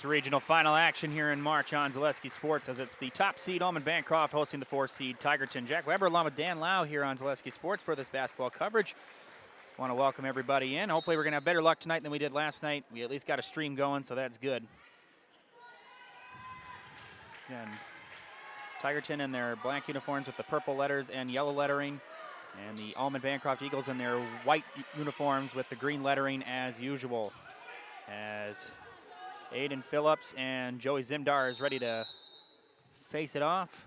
It's regional final action here in March on Zaleski Sports as it's the top seed Almond-Bancroft hosting the 4 seed Tigerton. Jack Weber along with Dan Lau here on Zaleski Sports for this basketball coverage. Want to welcome everybody in. Hopefully we're going to have better luck tonight than we did last night. We at least got a stream going, so that's good. Again, Tigerton in their black uniforms with the purple letters and yellow lettering, and the Almond-Bancroft Eagles in their white uniforms with the green lettering as usual. As Aiden Phillips and Joey Zimdar is ready to face it off.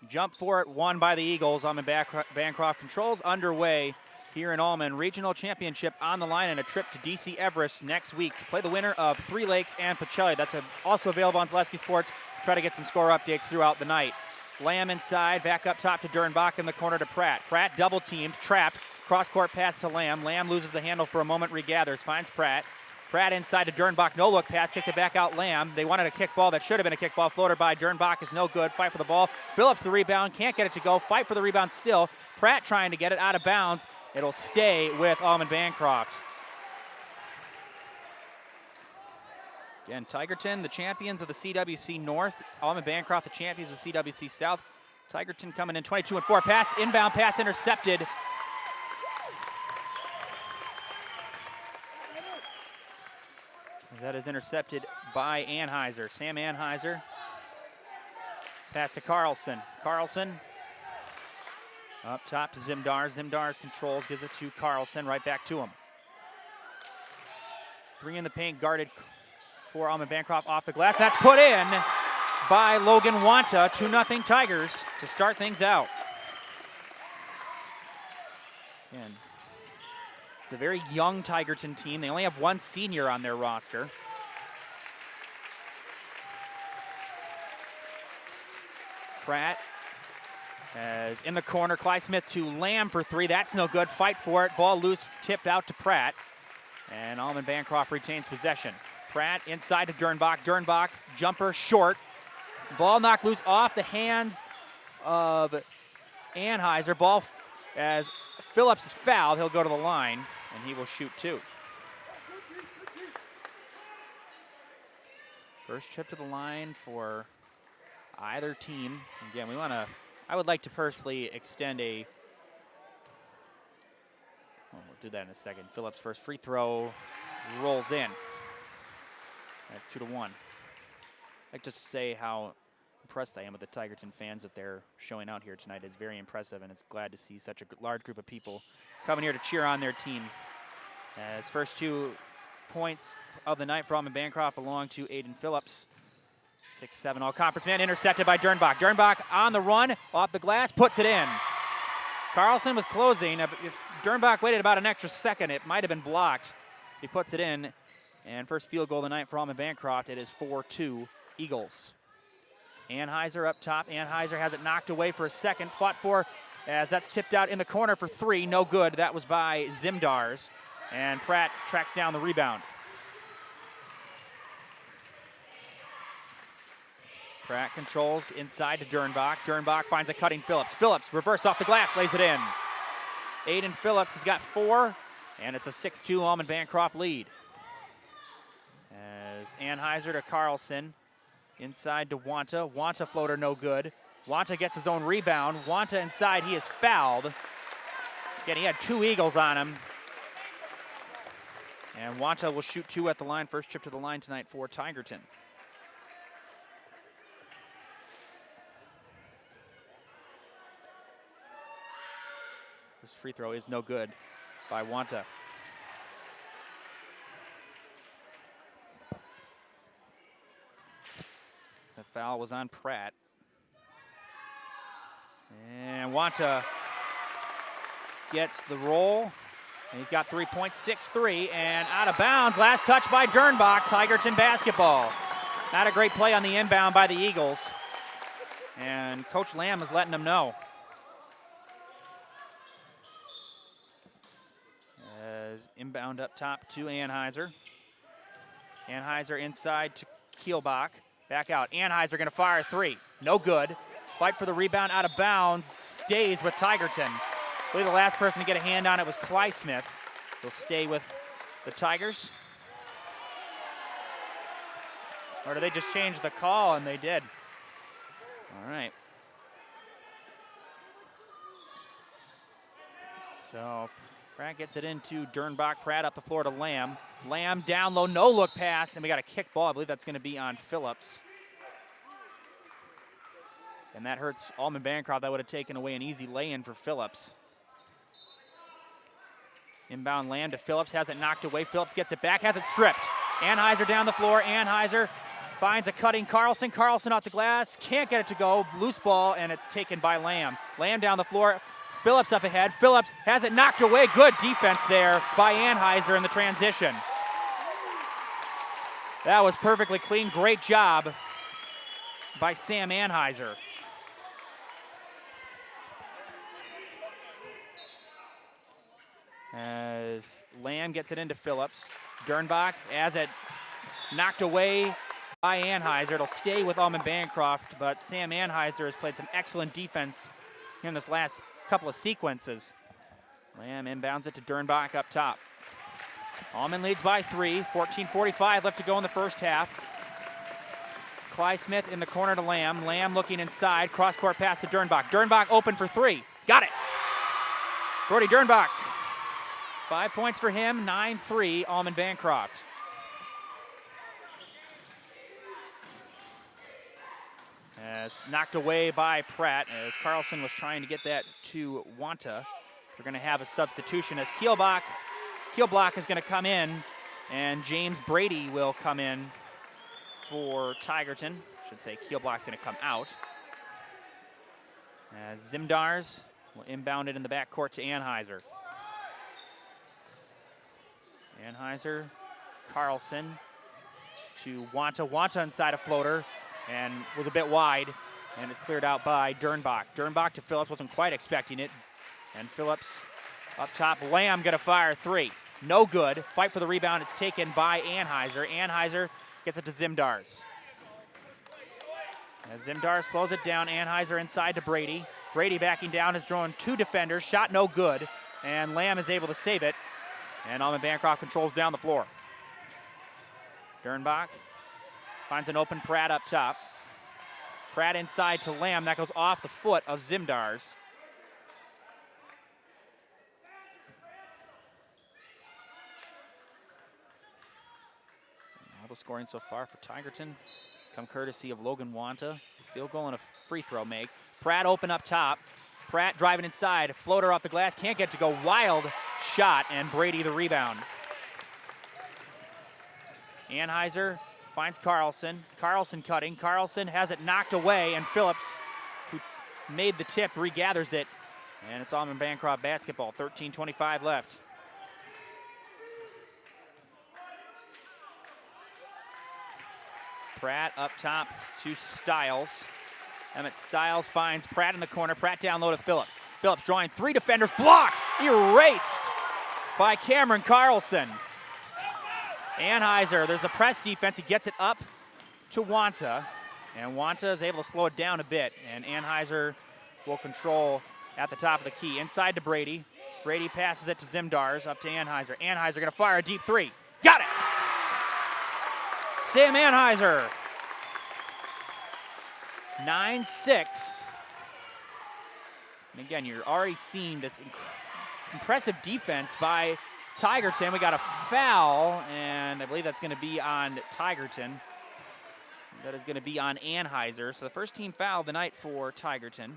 Jump for it, won by the Eagles. Almond-Bancroft controls underway here in Almond. Regional championship on the line and a trip to DC Everest next week to play the winner of Three Lakes and Pacelli. That's also available on Zaleski Sports. Try to get some score updates throughout the night. Lamb inside, back up top to Dernbach in the corner to Pratt. Pratt double teamed, trapped, cross-court pass to Lamb. Lamb loses the handle for a moment, regathers, finds Pratt. Pratt inside to Dernbach, no look pass, kicks it back out Lamb. They wanted a kick ball that should have been a kick ball. Floater by Dernbach is no good. Fight for the ball. Phillips the rebound, can't get it to go. Fight for the rebound still. Pratt trying to get it out of bounds. It'll stay with Almond-Bancroft. Again, Tigerton, the champions of the CWC North. Almond-Bancroft, the champions of the CWC South. Tigerton coming in 22-4. Pass, inbound pass intercepted. That is intercepted by Anheuser. Sam Anheuser. Pass to Carlson. Carlson up top to Zimdar. Zimdar's controls, gives it to Carlson, right back to him. 3 in the paint, guarded for Almond-Bancroft off the glass. That's put in by Logan Wanta. 2-0 Tigers to start things out. Again, it's a very young Tigerton team. They only have 1 senior on their roster. Pratt as in the corner. Clyde Smith to Lamb for 3. That's no good. Fight for it. Ball loose, tipped out to Pratt. And Almond-Bancroft retains possession. Pratt inside to Dernbach. Dernbach, jumper short. Ball knocked loose off the hands of Anheuser. Ball as Phillips is fouled. He'll go to the line, and he will shoot 2. First trip to the line for either team. Again, I would like to personally extend a, we'll do that in a second. Phillips' first free throw rolls in. That's 2-1. I'd like to say how impressed I am with the Tigerton fans that they're showing out here tonight. It's very impressive, and it's glad to see such a large group of people coming here to cheer on their team. As first 2 points of the night for Almond-Bancroft belong to Aiden Phillips. 6'7", all-conference man, intercepted by Dernbach. Dernbach on the run, off the glass, puts it in. Carlson was closing. If Dernbach waited about an extra second, it might have been blocked. He puts it in, and first field goal of the night for Almond-Bancroft. It is 4-2 Eagles. Anheuser up top. Anheuser has it knocked away for a second, fought for as that's tipped out in the corner for 3. No good. That was by Zimdars, and Pratt tracks down the rebound. Pratt controls inside to Dernbach. Dernbach finds a cutting Phillips. Phillips, reverse off the glass, lays it in. Aiden Phillips has got 4, and it's a 6-2 Almond-Bancroft lead. As Anheuser to Carlson. Inside to Wanta. Wanta floater no good. Wanta gets his own rebound. Wanta inside, he is fouled. Again, he had 2 Eagles on him. And Wanta will shoot 2 at the line. First trip to the line tonight for Tigerton. This free throw is no good by Wanta. The foul was on Pratt. And Wanta gets the roll. And he's got 3 points, 6-3, and out of bounds. Last touch by Dernbach, Tigerton basketball. Not a great play on the inbound by the Eagles. And Coach Lamb is letting them know. As inbound up top to Anheuser. Anheuser inside to Kielbach. Back out. Anheuser going to fire 3. No good. Fight for the rebound out of bounds. Stays with Tigerton. I believe the last person to get a hand on it was Clyde Smith. He'll stay with the Tigers. Or did they just change the call? And they did. All right. So Pratt gets it into Dernbach. Pratt up the floor to Lamb. Lamb down low, no look pass, and we got a kick ball. I believe that's going to be on Phillips. And that hurts Almond-Bancroft. That would have taken away an easy lay-in for Phillips. Inbound Lamb to Phillips, has it knocked away. Phillips gets it back, has it stripped. Anheuser down the floor. Anheuser finds a cutting Carlson. Carlson off the glass, can't get it to go. Loose ball, and it's taken by Lamb. Lamb down the floor. Phillips up ahead. Phillips has it knocked away. Good defense there by Anheuser in the transition. That was perfectly clean. Great job by Sam Anheuser. As Lamb gets it into Phillips. Dernbach has it knocked away by Anheuser. It'll stay with Almond-Bancroft, but Sam Anheuser has played some excellent defense in this last couple of sequences. Lamb inbounds it to Dernbach up top. Almond leads by 3, 14:45 left to go in the first half. Clyde Smith in the corner to Lamb. Lamb looking inside, cross-court pass to Dernbach. Dernbach open for 3, got it. Brody Dernbach, 5 points for him, 9-3 Almond-Bancroft. As knocked away by Pratt, as Carlson was trying to get that to Wanta. We're going to have a substitution as Kielbach is going to come in, and James Brady will come in for Tigerton. I should say Kielbach's going to come out. As Zimdars will inbound it in the backcourt to Anheuser. Anheuser, Carlson to Wanta. Wanta inside a floater and was a bit wide, and it's cleared out by Dernbach. Dernbach to Phillips, wasn't quite expecting it. And Phillips up top. Lamb gonna fire 3. No good. Fight for the rebound. It's taken by Anheuser. Anheuser gets it to Zimdars. As Zimdars slows it down, Anheuser inside to Brady. Brady backing down, is drawing 2 defenders. Shot no good, and Lamb is able to save it. And Almond-Bancroft controls down the floor. Dernbach finds an open Pratt up top. Pratt inside to Lamb. That goes off the foot of Zimdars. All the scoring so far for Tigerton has come courtesy of Logan Wanta. Field goal and a free throw make. Pratt open up top. Pratt driving inside. Floater off the glass. Can't get to go. Wild shot, and Brady the rebound. Anheuser finds Carlson. Carlson cutting. Carlson has it knocked away, and Phillips, who made the tip, regathers it. And it's Almond-Bancroft basketball. 13:25 left. Pratt up top to Stiles. Emmett Stiles finds Pratt in the corner. Pratt down low to Phillips. Phillips drawing 3 defenders. Blocked! Erased by Cameron Carlson. Anheuser, there's a press defense. He gets it up to Wanta. And Wanta is able to slow it down a bit. And Anheuser will control at the top of the key. Inside to Brady. Brady passes it to Zimdars, up to Anheuser. Anheuser going to fire a deep 3. Got it! Sam Anheuser. 9-6. And again, you're already seeing this impressive defense by Tigerton. We got a foul, and I believe that's going to be on Tigerton. That is going to be on Anheuser. So the first team foul of the night for Tigerton.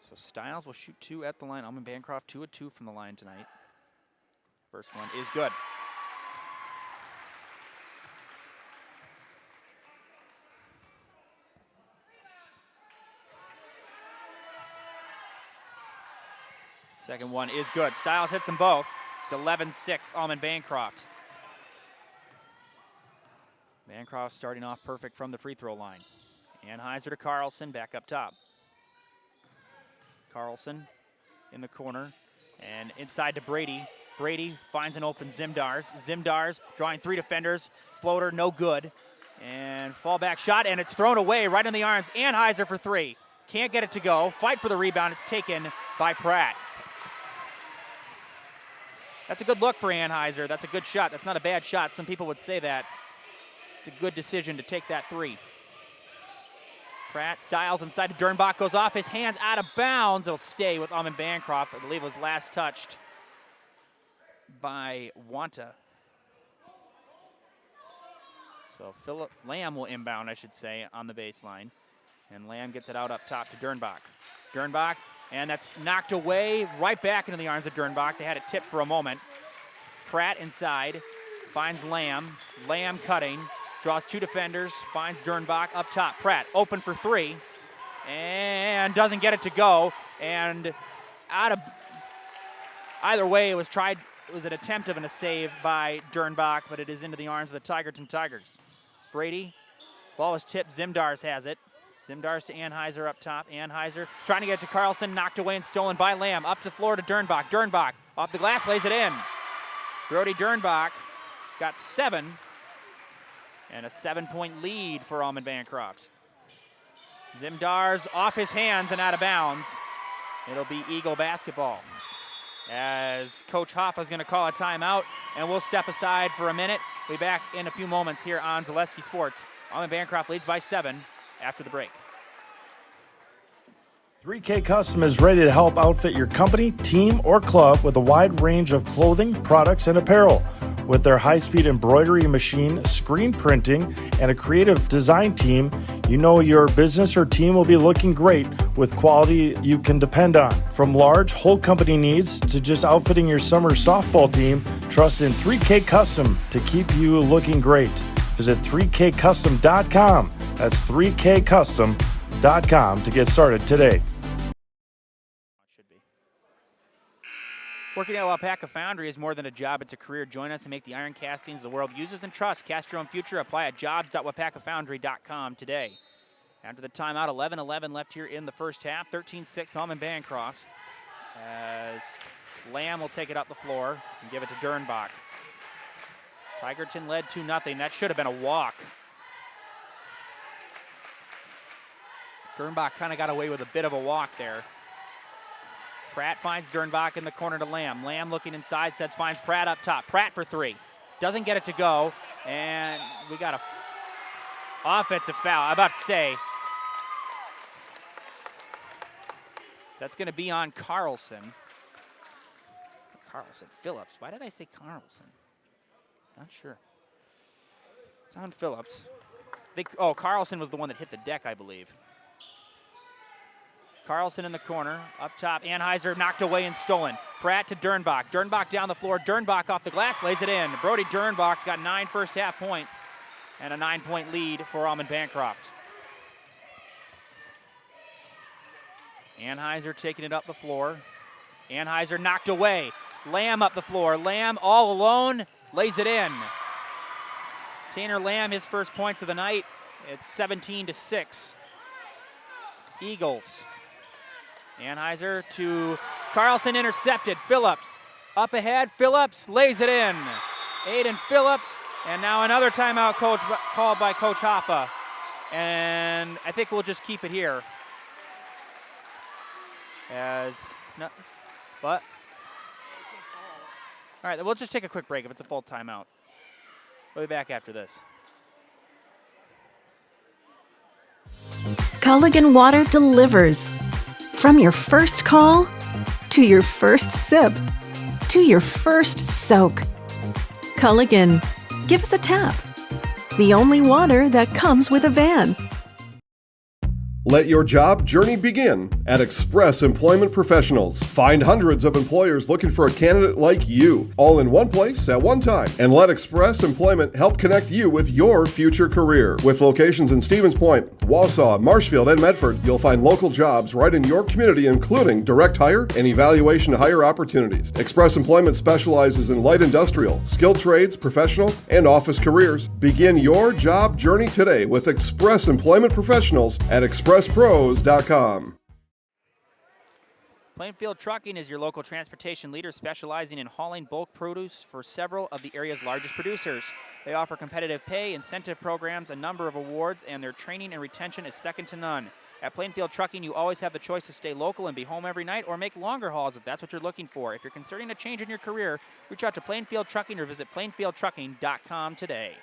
So Stiles will shoot 2 at the line. Almond-Bancroft 2 of 2 from the line tonight. First one is good. Second one is good. Stiles hits them both. It's 11-6 Almond-Bancroft. Bancroft starting off perfect from the free throw line. Anheuser to Carlson, back up top. Carlson in the corner and inside to Brady. Brady finds an open Zimdars. Zimdars drawing 3 defenders. Floater, no good. And fallback shot, and it's thrown away right in the arms. Anheuser for 3. Can't get it to go. Fight for the rebound. It's taken by Pratt. That's a good look for Anheuser. That's a good shot. That's not a bad shot. Some people would say that. It's a good decision to take that three. Pratt styles inside to Dernbach, goes off his hands, out of bounds. It'll stay with Almond-Bancroft. I believe it was last touched by Wanta. So Philip Lamb will inbound, I should say, on the baseline. And Lamb gets it out up top to Dernbach. Dernbach, and that's knocked away right back into the arms of Dernbach. They had it tipped for a moment. Pratt inside, finds Lamb. Lamb cutting, draws two defenders, finds Dernbach up top. Pratt open for three, and doesn't get it to go. And out of either way, it was tried. It was an attempt of a save by Dernbach, but it is into the arms of the Tigerton Tigers. Brady, ball is tipped. Zimdars has it. Zimdars to Anheuser up top. Anheuser trying to get it to Carlson, knocked away and stolen by Lamb. Up the floor to Dernbach. Dernbach off the glass, lays it in. Brody Dernbach has got 7, and a 7-point lead for Almond-Bancroft. Zimdars off his hands and out of bounds. It'll be Eagle basketball. As Coach Hoffa is going to call a timeout, and we'll step aside for a minute. We'll be back in a few moments here on Zaleski Sports. Almond-Bancroft leads by 7 after the break. 3K Custom is ready to help outfit your company, team, or club with a wide range of clothing, products, and apparel. With their high-speed embroidery machine, screen printing, and a creative design team, you know your business or team will be looking great with quality you can depend on. From large, whole company needs to just outfitting your summer softball team, trust in 3K Custom to keep you looking great. Visit 3kcustom.com. That's 3kcustom.com to get started today. Working at Wapaka Foundry is more than a job, it's a career. Join us and make the iron castings the world uses and trusts. Cast your own future. Apply at jobs.wapakafoundry.com today. After the timeout, 11-11 left here in the first half. 13-6 Almond-Bancroft. As Lamb will take it up the floor and give it to Dernbach. Tigerton led 2-0. That should have been a walk. Dernbach kind of got away with a bit of a walk there. Pratt finds Dernbach in the corner to Lamb. Lamb looking inside, finds Pratt up top. Pratt for three. Doesn't get it to go, and we got a offensive foul. I'm about to say, that's going to be on Carlson. Phillips. Why did I say Carlson? Not sure. It's on Phillips. Carlson was the one that hit the deck, I believe. Carlson in the corner, up top. Anheuser knocked away and stolen. Pratt to Dernbach. Dernbach down the floor. Dernbach off the glass, lays it in. Brody Dernbach's got 9 first half points and a 9-point lead for Almond-Bancroft. Anheuser taking it up the floor. Anheuser knocked away. Lamb up the floor. Lamb all alone, lays it in. Tanner Lamb, his first points of the night. It's 17-6. Eagles. Anheuser to Carlson, intercepted. Phillips up ahead. Phillips lays it in. Aiden Phillips, and now another timeout called by Coach Hoffa. And I think we'll just keep it here. All right, we'll just take a quick break if it's a full timeout. We'll be back after this. Culligan Water delivers. From your first call, to your first sip, to your first soak. Culligan, give us a tap. The only water that comes with a van. Let your job journey begin at Express Employment Professionals. Find hundreds of employers looking for a candidate like you, all in one place at one time. And let Express Employment help connect you with your future career. With locations in Stevens Point, Wausau, Marshfield, and Medford, you'll find local jobs right in your community, including direct hire and evaluation to hire opportunities. Express Employment specializes in light industrial, skilled trades, professional, and office careers. Begin your job journey today with Express Employment Professionals at expresspros.com. Plainfield Trucking is your local transportation leader specializing in hauling bulk produce for several of the area's largest producers. They offer competitive pay, incentive programs, a number of awards, and their training and retention is second to none. At Plainfield Trucking, you always have the choice to stay local and be home every night or make longer hauls if that's what you're looking for. If you're considering a change in your career, reach out to Plainfield Trucking or visit plainfieldtrucking.com today.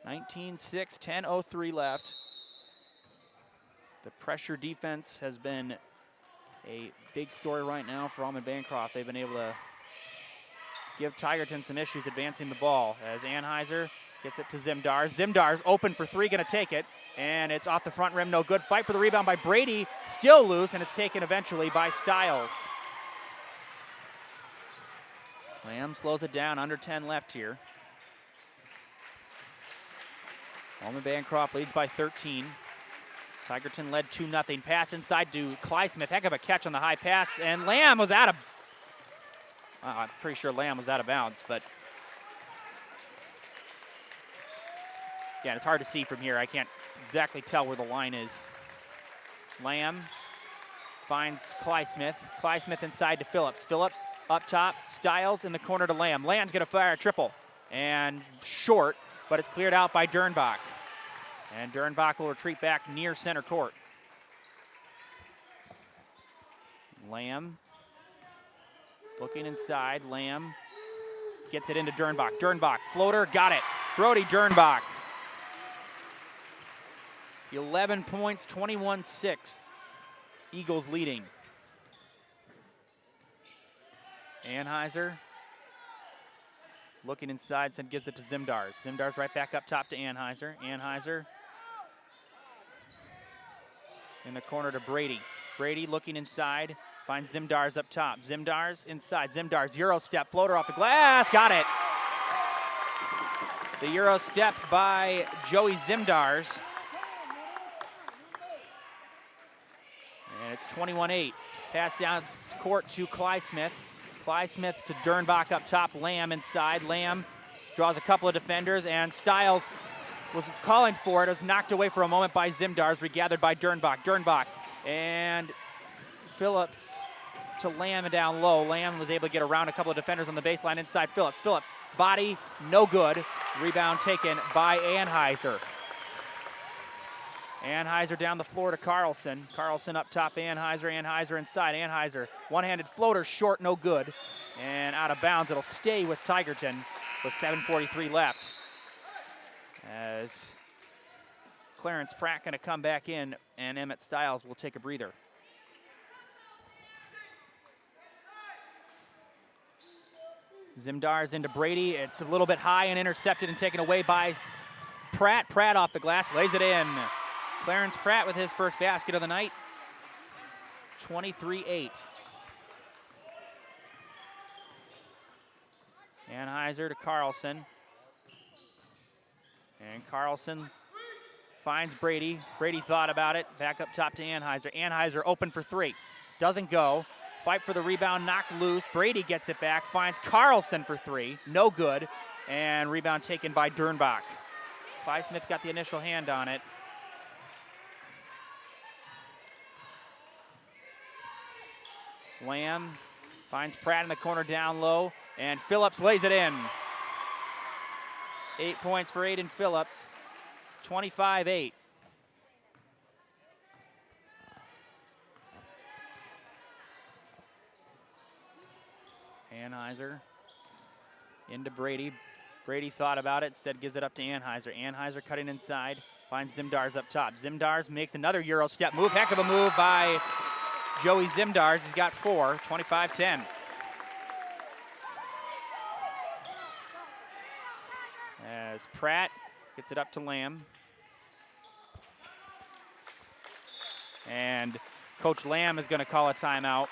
19-6, 10:03 left. The pressure defense has been a big story right now for Almond-Bancroft. They've been able to give Tigerton some issues advancing the ball as Anheuser gets it to Zimdars. Zimdars open for three, gonna take it, and it's off the front rim, no good. Fight for the rebound by Brady, still loose, and it's taken eventually by Stiles. Lamb slows it down, under 10 left here. Almond-Bancroft leads by 13. Tigerton led 2-0. Pass inside to Clysmith. Heck of a catch on the high pass, and Lamb was out of, I'm pretty sure Lamb was out of bounds, but yeah, it's hard to see from here. I can't exactly tell where the line is. Lamb finds Clysmith. Clysmith inside to Phillips. Phillips up top. Stiles in the corner to Lamb. Lamb's going to fire a triple. And short, but it's cleared out by Dernbach. And Dernbach will retreat back near center court. Lamb looking inside. Lamb gets it into Dernbach. Dernbach, floater, got it. Brody Dernbach. 11 points, 21-6. Eagles leading. Anheuser looking inside, gives it to Zimdars. Zimdars right back up top to Anheuser. Anheuser in the corner to Brady. Brady looking inside, finds Zimdars up top. Zimdars inside. Zimdars, Euro step, floater off the glass, got it. The Euro step by Joey Zimdars. And it's 21-8. Pass down court to Clysmith. Clysmith to Dernbach up top. Lamb inside. Lamb draws a couple of defenders, and Stiles was calling for it. It was knocked away for a moment by Zimdars, regathered by Dernbach. Dernbach and Phillips to Lamb down low. Lamb was able to get around a couple of defenders on the baseline inside Phillips. Phillips, body, no good. Rebound taken by Anheuser. Anheuser down the floor to Carlson. Carlson up top, Anheuser. Anheuser inside. Anheuser, one-handed floater, short, no good. And out of bounds. It'll stay with Tigerton with 7:43 left. As Clarence Pratt gonna come back in, and Emmett Stiles will take a breather. Zimdars into Brady. It's a little bit high and intercepted and taken away by Pratt. Pratt off the glass, lays it in. Clarence Pratt with his first basket of the night. 23-8. Anheuser to Carlson. And Carlson finds Brady. Brady thought about it. Back up top to Anheuser. Anheuser open for three. Doesn't go. Fight for the rebound, knocked loose. Brady gets it back, finds Carlson for three. No good. And rebound taken by Dernbach. Clysmith got the initial hand on it. Lamb finds Pratt in the corner down low, and Phillips lays it in. 8 points for Aiden Phillips, 25-8. Anheuser into Brady. Brady thought about it, instead gives it up to Anheuser. Anheuser cutting inside, finds Zimdars up top. Zimdars makes another Euro step move. Heck of a move by Joey Zimdars. He's got 4, 25-10. As Pratt gets it up to Lamb. And Coach Lamb is going to call a timeout.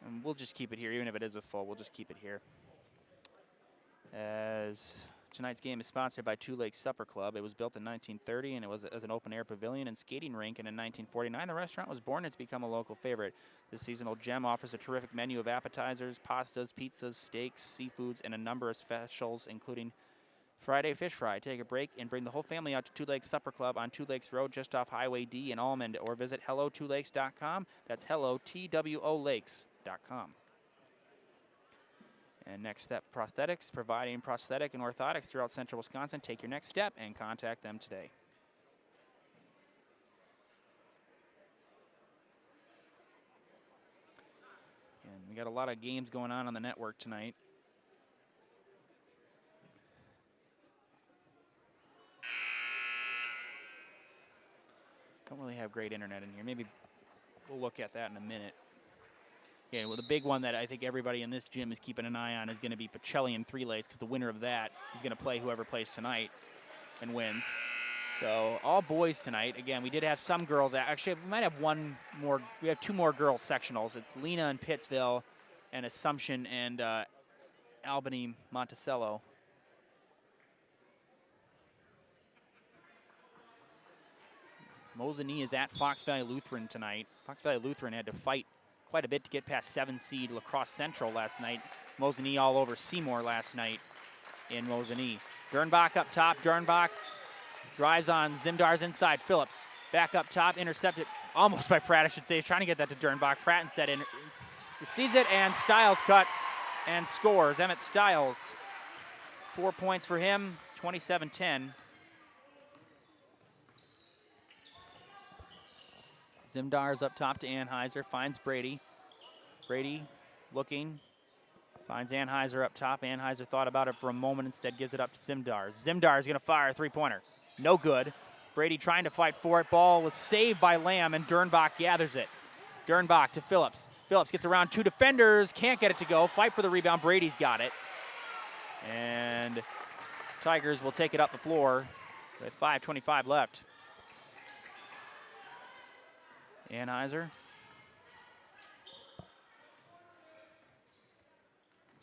And we'll just keep it here, even if it is a full, we'll just keep it here. As tonight's game is sponsored by Two Lakes Supper Club. It was built in 1930, and it was as an open-air pavilion and skating rink. And in 1949, the restaurant was born and it's become a local favorite. This seasonal gem offers a terrific menu of appetizers, pastas, pizzas, steaks, seafoods, and a number of specials, including Friday Fish Fry. Take a break and bring the whole family out to Two Lakes Supper Club on Two Lakes Road, just off Highway D in Almond, or visit hellotwolakes.com. That's hello, TWO Lakes.com. And Next Step Prosthetics, providing prosthetic and orthotics throughout central Wisconsin. Take your next step and contact them today. And we got a lot of games going on the network tonight. Don't really have great internet in here. Maybe we'll look at that in a minute. Yeah, well, the big one that I think everybody in this gym is keeping an eye on is going to be Pacelli and Three Lays, because the winner of that is going to play whoever plays tonight and wins. So all boys tonight. Again, we did have some girls. Actually, we might have one more. We have two more girls sectionals. It's Lena and Pittsville, and Assumption and Albany Monticello. Mosinee is at Fox Valley Lutheran tonight. Fox Valley Lutheran had to fight quite a bit to get past 7 seed La Crosse Central last night. Mosinee all over Seymour last night in Mosinee. Dernbach up top. Dernbach drives on Zimdar's inside. Phillips back up top, intercepted almost by Pratt, I should say. Trying to get that to Dernbach. Pratt instead sees it, and Stiles cuts and scores. Emmett Stiles, 4 points for him, 27-10. Zimdar's up top to Anheuser, finds Brady. Brady looking, finds Anheuser up top. Anheuser thought about it for a moment, instead gives it up to Zimdar. Zimdar is going to fire a three-pointer. No good. Brady trying to fight for it. Ball was saved by Lamb, and Dernbach gathers it. Dernbach to Phillips. Phillips gets around 2 defenders, can't get it to go. Fight for the rebound. Brady's got it. And Tigers will take it up the floor with 5:25 left. Anheuser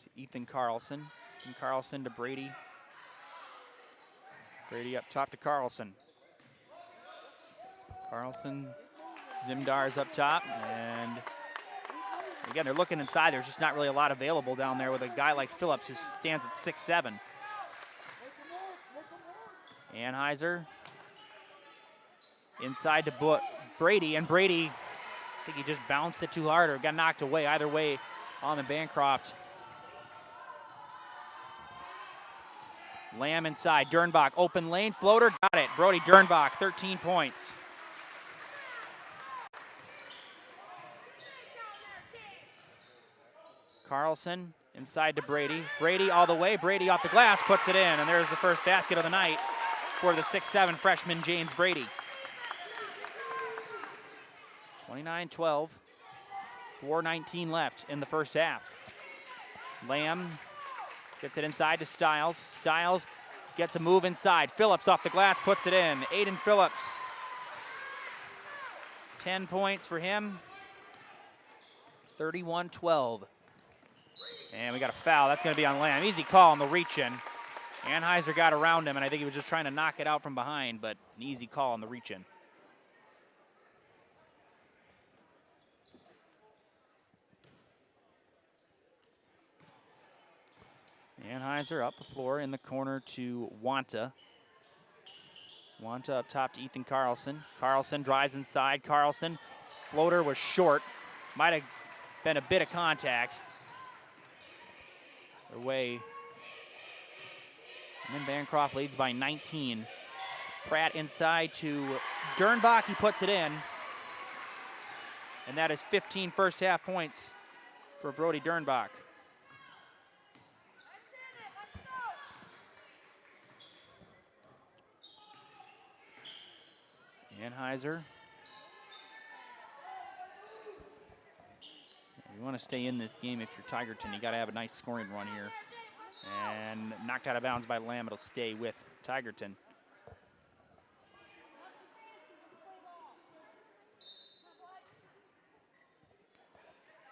to Ethan Carlson. Ethan Carlson to Brady. Brady up top to Carlson. Carlson, Zimdar's up top, and again, they're looking inside. There's just not really a lot available down there with a guy like Phillips who stands at 6'7". Anheuser inside to Brady, and Brady, I think he just bounced it too hard or got knocked away. Either way, Almond-Bancroft. Lamb inside, Dernbach, open lane, floater, got it. Brody Dernbach, 13 points. Carlson inside to Brady. Brady all the way, Brady off the glass, puts it in, and there's the first basket of the night for the 6'7" freshman James Brady. 29-12, 4:19 left in the first half. Lamb gets it inside to Stiles. Stiles gets a move inside. Phillips off the glass, puts it in. Aiden Phillips, 10 points for him, 31-12. And we got a foul. That's going to be on Lamb. Easy call on the reach-in. Anheuser got around him, and I think he was just trying to knock it out from behind, but an easy call on the reach-in. Anheuser up the floor in the corner to Wanta. Wanta up top to Ethan Carlson. Carlson drives inside. Carlson, floater was short. Might have been a bit of contact. Away. And then Bancroft leads by 19. Pratt inside to Dernbach. He puts it in. And that is 15 first half points for Brody Dernbach. Anheuser. You want to stay in this game if you're Tigerton. You got to have a nice scoring run here. And knocked out of bounds by Lamb. It'll stay with Tigerton.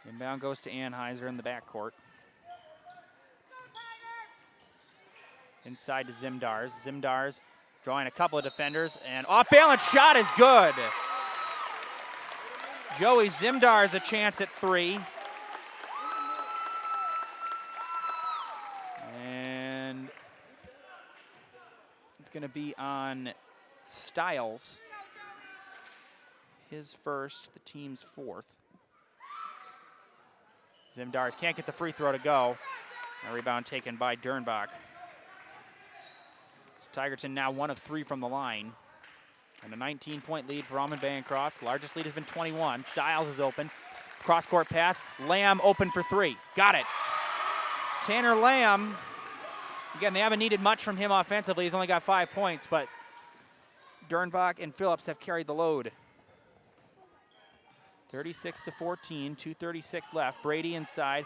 Inbound goes to Anheuser in the backcourt. Inside to Zimdars. Zimdars drawing a couple of defenders, and off-balance shot is good. Joey Zimdars a chance at 3. And it's going to be on Stiles. His first, the team's 4th. Zimdars can't get the free throw to go. A rebound taken by Dernbach. Tigerton now 1 of 3 from the line. And a 19-point lead for Almond-Bancroft. Largest lead has been 21. Stiles is open. Cross-court pass. Lamb open for 3. Got it. Tanner Lamb. Again, they haven't needed much from him offensively. He's only got 5 points, but Dernbach and Phillips have carried the load. 36-14, 2:36 left. Brady inside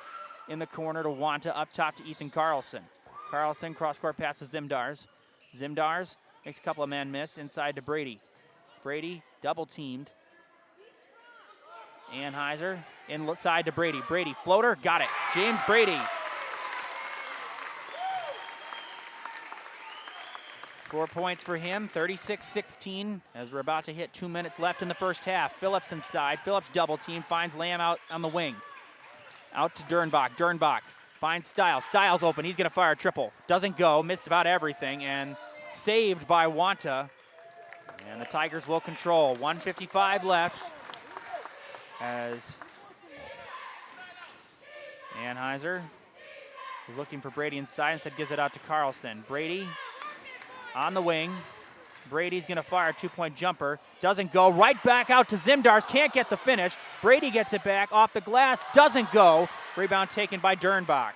in the corner to Wanta, up top to Ethan Carlson. Carlson, cross-court pass to Zimdars. Zimdars makes a couple of men miss inside to Brady. Brady double-teamed. Anheuser inside to Brady. Brady, floater, got it. James Brady. 4 points for him, 36-16, as we're about to hit 2 minutes left in the first half. Phillips inside, Phillips double team, finds Lamb out on the wing. Out to Dernbach, Dernbach finds Stiles, Stiles open, he's gonna fire a triple. Doesn't go, missed about everything, and saved by Wanta. And the Tigers will control, 1:55 left. As Anheuser is looking for Brady inside, instead gives it out to Carlson. Brady on the wing. Brady's gonna fire a 2-point jumper. Doesn't go, right back out to Zimdars, can't get the finish. Brady gets it back off the glass, doesn't go. Rebound taken by Dernbach.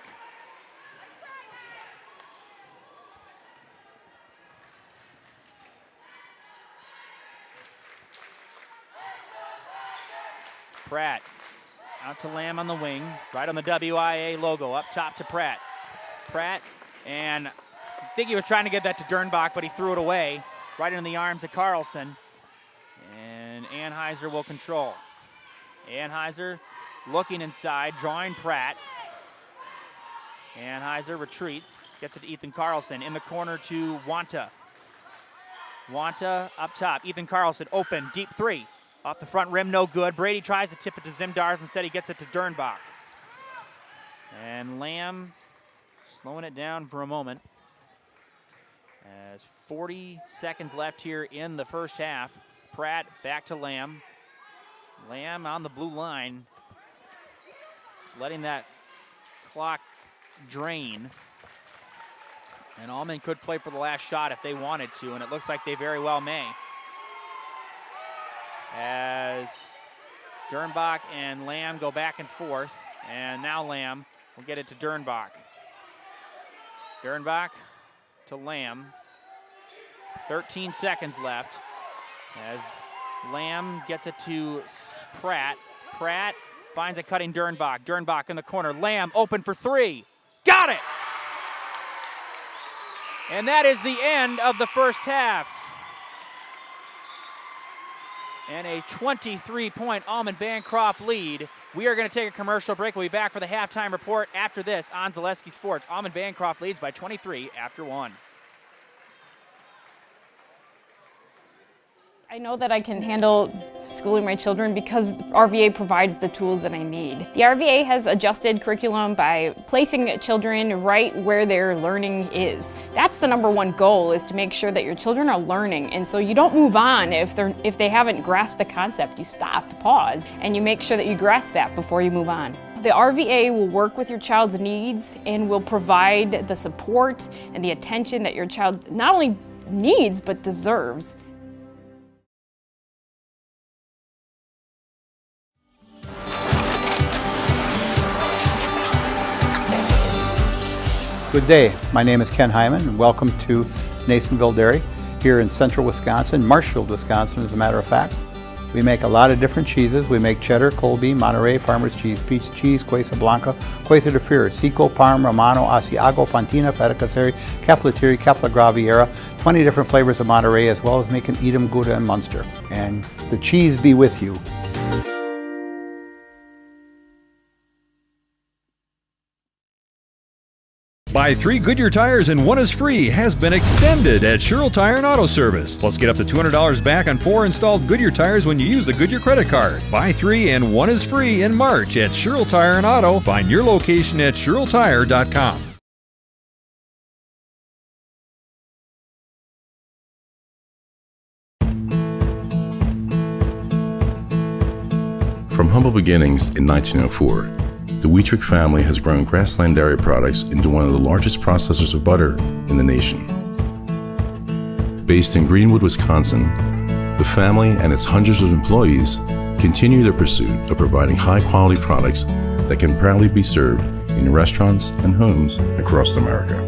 Pratt out to Lamb on the wing, right on the WIAA logo, up top to Pratt. Pratt, and I think he was trying to get that to Dernbach, but he threw it away, right into the arms of Carlson. And Anheuser will control. Anheuser looking inside, drawing Pratt. Anheuser retreats, gets it to Ethan Carlson, in the corner to Wanta. Wanta up top, Ethan Carlson open, deep 3. Off the front rim, no good. Brady tries to tip it to Zimdars. Instead, he gets it to Dernbach. And Lamb slowing it down for a moment. As 40 seconds left here in the first half. Pratt back to Lamb. Lamb on the blue line. Just letting that clock drain. And Almond could play for the last shot if they wanted to, and it looks like they very well may. As Dernbach and Lamb go back and forth, and now Lamb will get it to Dernbach. Dernbach to Lamb. 13 seconds left as Lamb gets it to Pratt. Pratt finds a cutting Dernbach. Dernbach in the corner. Lamb open for 3. Got it! And that is the end of the first half. And a 23-point Almond-Bancroft lead. We are going to take a commercial break. We'll be back for the halftime report after this on Zaleski Sports. Almond-Bancroft leads by 23 after 1. I know that I can handle schooling my children because RVA provides the tools that I need. The RVA has adjusted curriculum by placing children right where their learning is. That's the #1 goal, is to make sure that your children are learning, and so you don't move on if they haven't grasped the concept. You stop, pause, and you make sure that you grasp that before you move on. The RVA will work with your child's needs and will provide the support and the attention that your child not only needs but deserves. Good day, my name is Ken Hyman and welcome to Nasonville Dairy here in central Wisconsin, Marshfield, Wisconsin as a matter of fact. We make a lot of different cheeses. We make cheddar, Colby, Monterey, Farmer's Cheese, Peach Cheese, Quesa Blanca, Quesa de Fir, Seco, Parm, Romano, Asiago, Fontina, Feta Caseri, Caflatiri, Cafla Graviera, 20 different flavors of Monterey, as well as making Edam, Gouda, and Munster. And the cheese be with you. Buy 3 Goodyear tires and 1 is free has been extended at Sherrill Tire and Auto Service. Plus, get up to $200 back on 4 installed Goodyear tires when you use the Goodyear credit card. Buy 3 and 1 is free in March at Sherrill Tire and Auto. Find your location at SherrillTire.com. From humble beginnings in 1904, the Wheatrick family has grown Grassland Dairy Products into one of the largest processors of butter in the nation. Based in Greenwood, Wisconsin, the family and its hundreds of employees continue their pursuit of providing high-quality products that can proudly be served in restaurants and homes across America.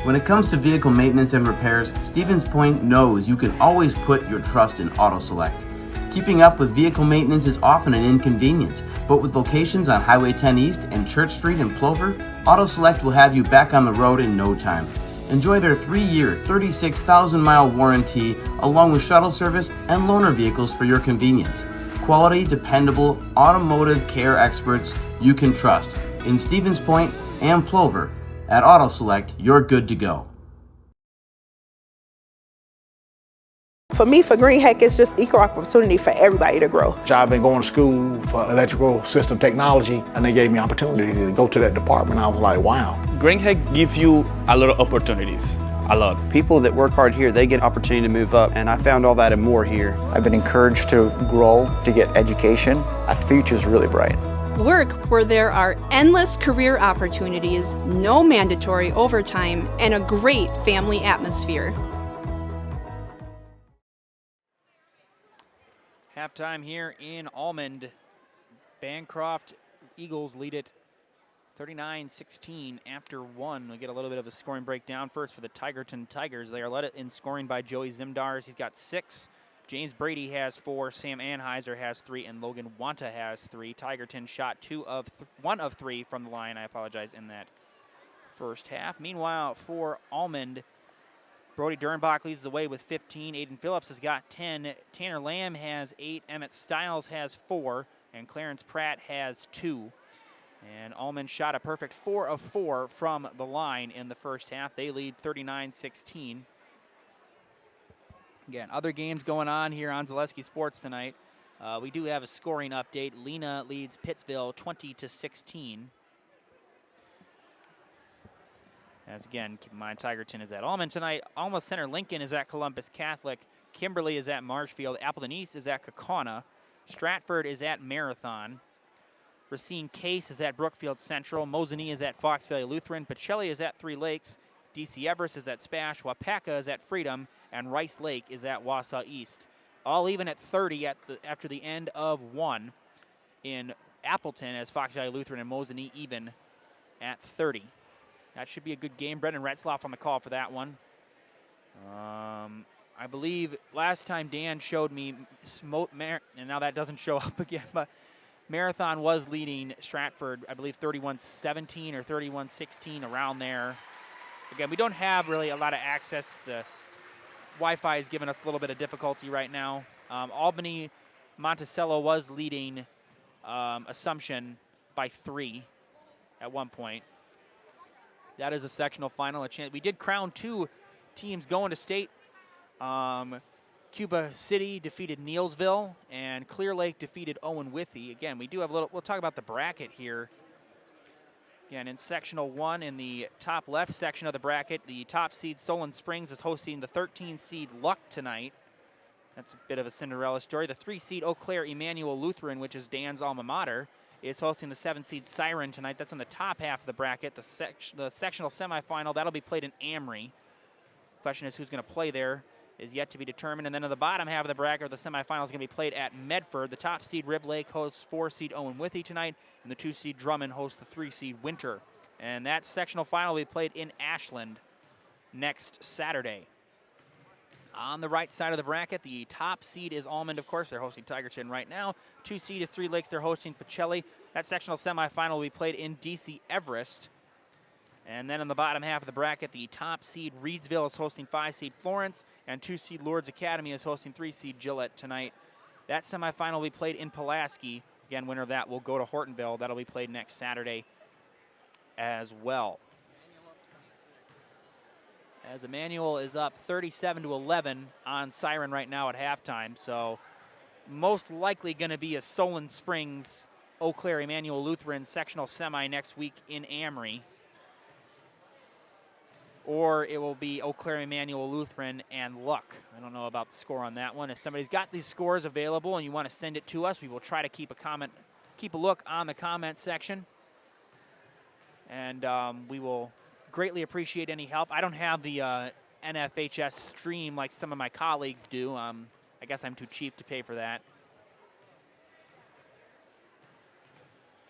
When it comes to vehicle maintenance and repairs, Stevens Point knows you can always put your trust in AutoSelect. Keeping up with vehicle maintenance is often an inconvenience, but with locations on Highway 10 East and Church Street in Plover, AutoSelect will have you back on the road in no time. Enjoy their 3-year, 36,000-mile warranty, along with shuttle service and loaner vehicles for your convenience. Quality, dependable, automotive care experts you can trust. In Stevens Point and Plover, at AutoSelect, you're good to go. For me, for Green Hack, it's just equal opportunity for everybody to grow. I've been going to school for electrical system technology, and they gave me opportunity to go to that department. I was like, wow. Green Hack gives you a lot of opportunities. A lot. People that work hard here, they get opportunity to move up, and I found all that and more here. I've been encouraged to grow, to get education. Our future's really bright. Work where there are endless career opportunities, no mandatory overtime, and a great family atmosphere. Halftime here in Almond-Bancroft. Eagles lead it 39-16 after one. We get a little bit of a scoring breakdown first for the Tigerton Tigers. They are led in scoring by Joey Zimdars. He's got 6. James Brady has 4, Sam Anheuser has 3, and Logan Wanta has 3. Tigerton shot 1 of 3 from the line, I apologize, in that first half. Meanwhile, for Almond, Brody Dernbach leads the way with 15. Aiden Phillips has got 10. Tanner Lamb has 8. Emmett Stiles has 4. And Clarence Pratt has 2. And Almond shot a perfect 4 of 4 from the line in the first half. They lead 39-16. Again, other games going on here on Zaleski Sports tonight. We do have a scoring update. Lena leads Pittsville 20-16. As again, keep in mind, Tigerton is at Almond tonight. Alma Center Lincoln is at Columbus Catholic. Kimberly is at Marshfield. Appleton East is at Kaukauna. Stratford is at Marathon. Racine Case is at Brookfield Central. Mosinee is at Fox Valley Lutheran. Pacelli is at Three Lakes. DC Everest is at Spash. Wapaka is at Freedom. And Rice Lake is at Wausau East. All even at 30 after the end of 1 in Appleton, as Fox Valley Lutheran and Mosinee even at 30. That should be a good game. Brendan Retzloff on the call for that one. I believe last time Dan showed me, and now that doesn't show up again, but Marathon was leading Stratford, I believe 31-17 or 31-16, around there. Again, we don't have really a lot of access. The Wi-Fi is giving us a little bit of difficulty right now. Albany Monticello was leading Assumption by 3 at one point. That is a sectional final. We did crown 2 teams going to state. Cuba City defeated Neelsville, and Clear Lake defeated Owen Withee. Again, we do have we'll talk about the bracket here. Again, in sectional 1, in the top left section of the bracket, the top seed Solon Springs is hosting the 13 seed Luck tonight. That's a bit of a Cinderella story. The 3 seed Eau Claire Emmanuel Lutheran, which is Dan's alma mater, is hosting the 7 seed Siren tonight. That's in the top half of the bracket. The sectional semifinal, that'll be played in Amory. Question is who's going to play there is yet to be determined. And then in the bottom half of the bracket, the semifinal is going to be played at Medford. The top seed Rib Lake hosts 4 seed Owen Withee tonight, and the 2 seed Drummond hosts the 3 seed Winter. And that sectional final will be played in Ashland next Saturday. On the right side of the bracket, the top seed is Almond, of course. They're hosting Tigerton right now. 2 seed is Three Lakes. They're hosting Pacelli. That sectional semifinal will be played in DC Everest. And then in the bottom half of the bracket, the top seed Reedsville is hosting 5-seed Florence, and 2-seed Lourdes Academy is hosting 3-seed Gillette tonight. That semifinal will be played in Pulaski. Again, winner of that will go to Hortonville. That'll be played next Saturday as well. As Emmanuel is up 37-11 on Siren right now at halftime, so most likely going to be a Solon Springs Eau Claire Emmanuel Lutheran sectional semi next week in Amory. Or it will be Eau Claire Emmanuel Lutheran and Luck. I don't know about the score on that one. If somebody's got these scores available and you want to send it to us, we will try to keep a look on the comment section. And we will greatly appreciate any help. I don't have the NFHS stream like some of my colleagues do. I guess I'm too cheap to pay for that.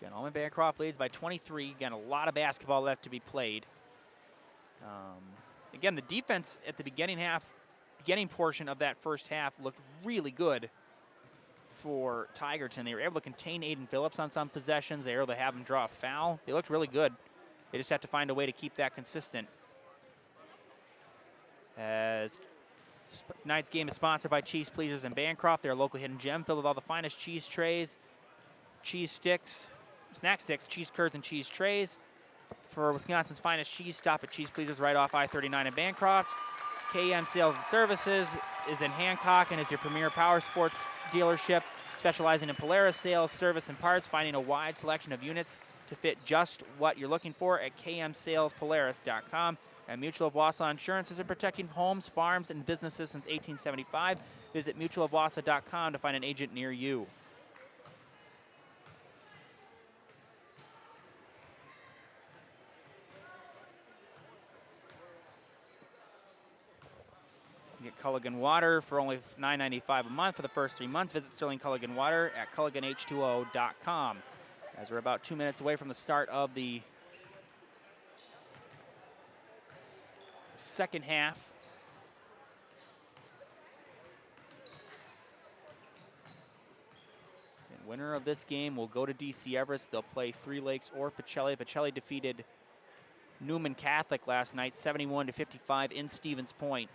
Again, Almond-Bancroft leads by 23. Again, a lot of basketball left to be played. Again, the defense at the beginning portion of that first half looked really good for Tigerton. They were able to contain Aiden Phillips on some possessions. They were able to have him draw a foul. They looked really good. They just have to find a way to keep that consistent. As tonight's game is sponsored by Cheese Pleasers in Bancroft. They're a local hidden gem filled with all the finest cheese trays, cheese sticks, snack sticks, cheese curds, and cheese trays. For Wisconsin's finest cheese, stop at Cheese Pleasers right off I-39 in Bancroft. KM Sales and Services is in Hancock and is your premier power sports dealership, specializing in Polaris sales, service, and parts, finding a wide selection of units to fit just what you're looking for at kmsalespolaris.com. And Mutual of Wausau Insurance has been protecting homes, farms, and businesses since 1875. Visit mutualofwausau.com to find an agent near you. Get Culligan Water for only $9.95 a month for the first 3 months. Visit Sterling Culligan Water at culliganh2o.com. As we're about 2 minutes away from the start of the second half. And winner of this game will go to DC Everest. They'll play Three Lakes or Pacelli. Pacelli defeated Newman Catholic last night, 71-55 in Stevens Point.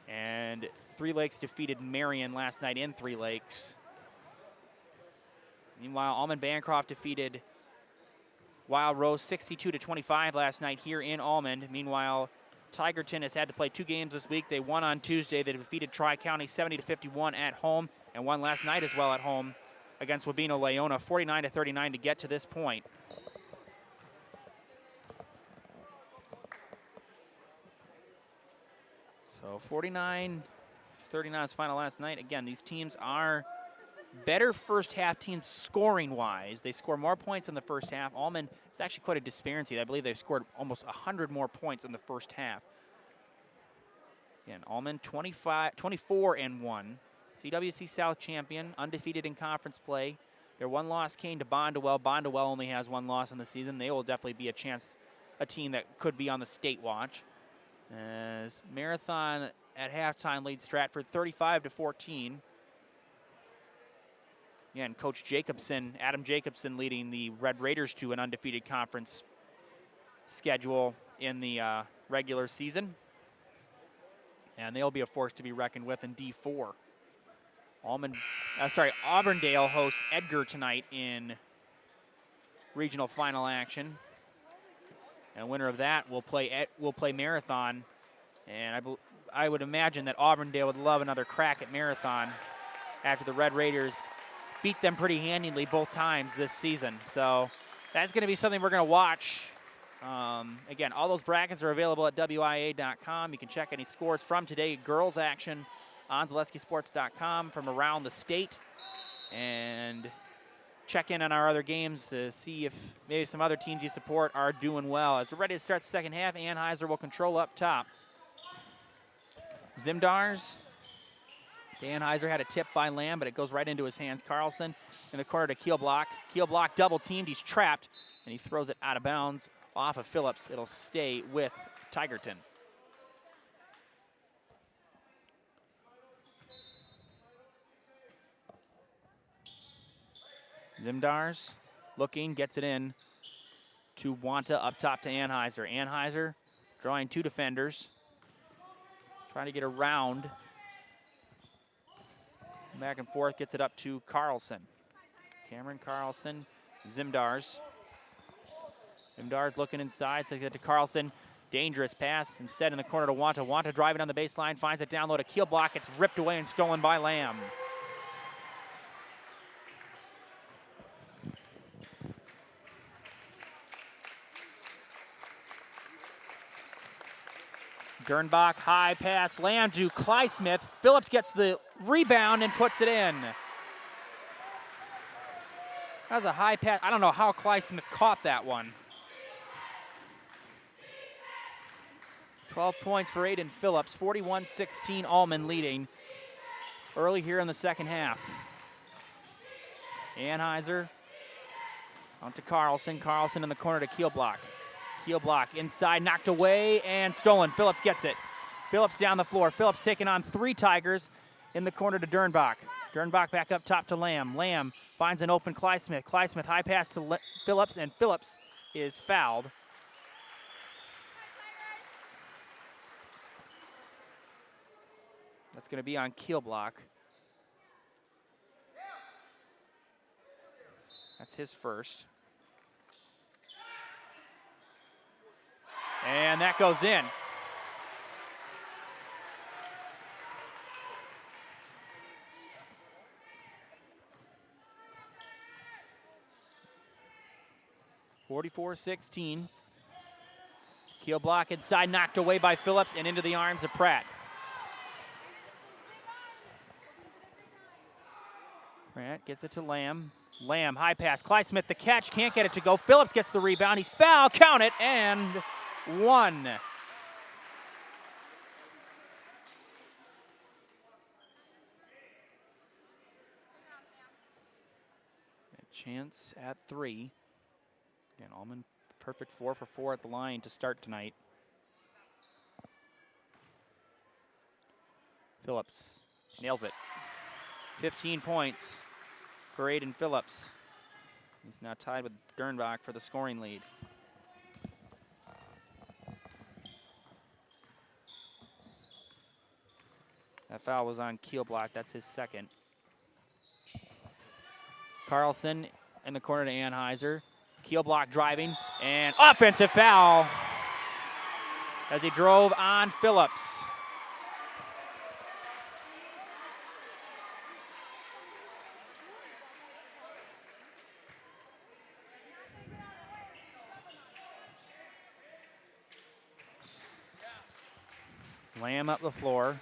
And Three Lakes defeated Marion last night in Three Lakes. Meanwhile, Almond-Bancroft defeated Wild Rose 62-25 last night here in Almond. Meanwhile, Tigerton has had to play 2 games this week. They won on Tuesday. They defeated Tri-County 70-51 at home and won last night as well at home against Wabeno Leona 49-39 to get to this point. So 49-39 is final last night. Again, these teams are better first half teams scoring wise. They score more points in the first half. Almond is actually quite a disparity. I believe they've scored almost 100 more points in the first half. Again, Almond 24-1. CWC South champion, undefeated in conference play. Their one loss came to Bondwell. Bondwell only has 1 loss in the season. They will definitely be a team that could be on the state watch. As Marathon at halftime leads Stratford 35-14. Again, Coach Jacobson, Adam Jacobson, leading the Red Raiders to an undefeated conference schedule in the regular season. And they'll be a force to be reckoned with in D4. Auburndale hosts Edgar tonight in regional final action. And winner of that will play Marathon. And I would imagine that Auburndale would love another crack at Marathon after the Red Raiders beat them pretty handily both times this season. So that's going to be something we're going to watch. Again, all those brackets are available at WIAA.com. You can check any scores from today. Girls action on ZaleskiSports.com from around the state. And check in on our other games to see if maybe some other teams you support are doing well. As we're ready to start the second half, Anheuser will control up top. Zimdars. Anheuser had a tip by Lamb, but it goes right into his hands. Carlson in the corner to Keelblock. Keelblock double teamed. He's trapped, and he throws it out of bounds off of Phillips. It'll stay with Tigerton. Zimdars looking, gets it in to Wanta, up top to Anheuser. Anheuser drawing 2 defenders. Trying to get around. Back and forth, gets it up to Carlson. Cameron Carlson, Zimdars. Zimdars looking inside, sends it to Carlson. Dangerous pass, instead in the corner to Wanta. Wanta driving on the baseline, finds it down low to Keel block. It's ripped away and stolen by Lamb. Dernbach, high pass, Lamb to Clysmith. Phillips gets the rebound and puts it in. That was a high pass. I don't know how Clysmith caught that one. 12 points for Aiden Phillips, 41-16, Almond leading early here in the second half. Anheuser on to Carlson. Carlson in the corner to Keelblock. Keelblock inside, knocked away and stolen. Phillips gets it. Phillips down the floor. Phillips taking on 3 Tigers in the corner to Dernbach. Dernbach back up top to Lamb. Lamb finds an open Clysmith. Clysmith high pass to Phillips, and Phillips is fouled. That's going to be on Keelblock. That's his first. And that goes in. (44-16). Keelblock inside, knocked away by Phillips and into the arms of Pratt. Pratt gets it to Lamb. Lamb, high pass. Clysmith the catch, can't get it to go. Phillips gets the rebound. He's fouled, count it, and 1. A chance at 3. Again, Almond perfect 4 for 4 at the line to start tonight. Phillips nails it. 15 points for Aiden Phillips. He's now tied with Dernbach for the scoring lead. That foul was on Keelblock. That's his second. Carlson in the corner to Anheuser. Keelblock driving, and offensive foul as he drove on Phillips. Lamb up the floor.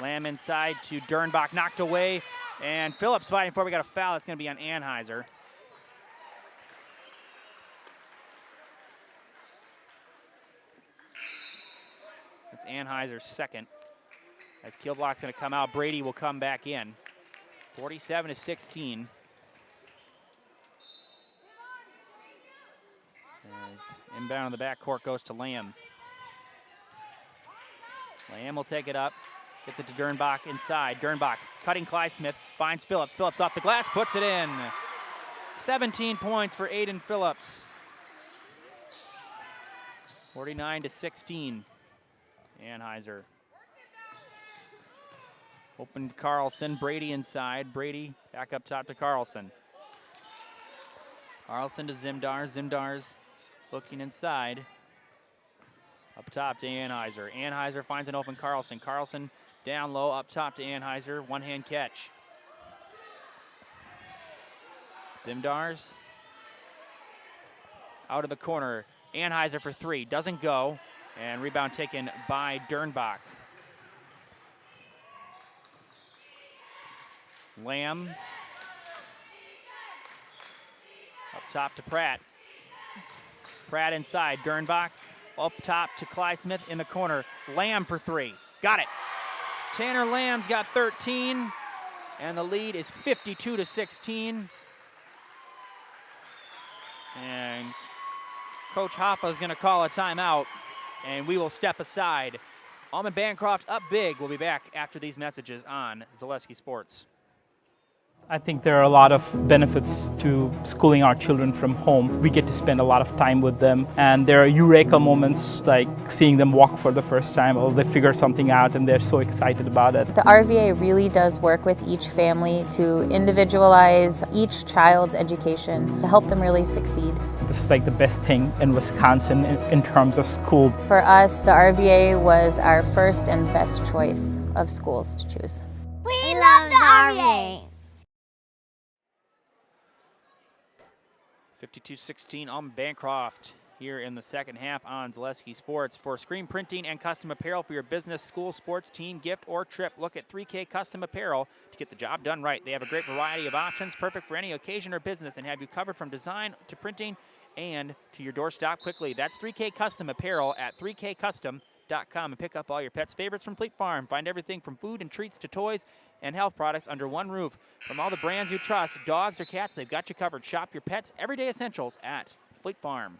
Lamb inside to Dernbach, knocked away, and Phillips fighting for it. We got a foul. It's going to be on Anheuser. It's Anheuser's second. As Keelblock's going to come out, Brady will come back in. 47-16. As inbound on the backcourt goes to Lamb. Lamb will take it up. Gets it to Dernbach inside. Dernbach cutting Clysmith, finds Phillips. Phillips off the glass, puts it in. 17 points for Aiden Phillips. 49-16. Anheuser. Open to Carlson. Brady inside. Brady back up top to Carlson. Carlson to Zimdars. Zimdars looking inside. Up top to Anheuser. Anheuser finds an open Carlson. Carlson down low, up top to Anheuser. One-hand catch. Zimdars out of the corner. Anheuser for 3. Doesn't go. And rebound taken by Dernbach. Lamb up top to Pratt. Pratt inside. Dernbach up top to Clysmith in the corner. Lamb for 3. Got it. Tanner Lamb's got 13, and the lead is 52-16. And Coach Hoffa is going to call a timeout, and we will step aside. Almond-Bancroft up big. We'll be back after these messages on Zaleski Sports. I think there are a lot of benefits to schooling our children from home. We get to spend a lot of time with them, and there are eureka moments like seeing them walk for the first time, or they figure something out and they're so excited about it. The RVA really does work with each family to individualize each child's education to help them really succeed. This is like the best thing in Wisconsin in terms of school. For us, the RVA was our first and best choice of schools to choose. We love the RVA! 52-16 Almond-Bancroft here in the second half on Zaleski Sports. For screen printing and custom apparel for your business, school, sports, team, gift, or trip, look at 3K Custom Apparel to get the job done right. They have a great variety of options, perfect for any occasion or business, and have you covered from design to printing and to your doorstop quickly. That's 3K Custom Apparel at 3kcustom.com, and pick up all your pets' favorites from Fleet Farm. Find everything from food and treats to toys and health products under one roof. From all the brands you trust, dogs or cats, they've got you covered. Shop your pets' everyday essentials at Fleet Farm.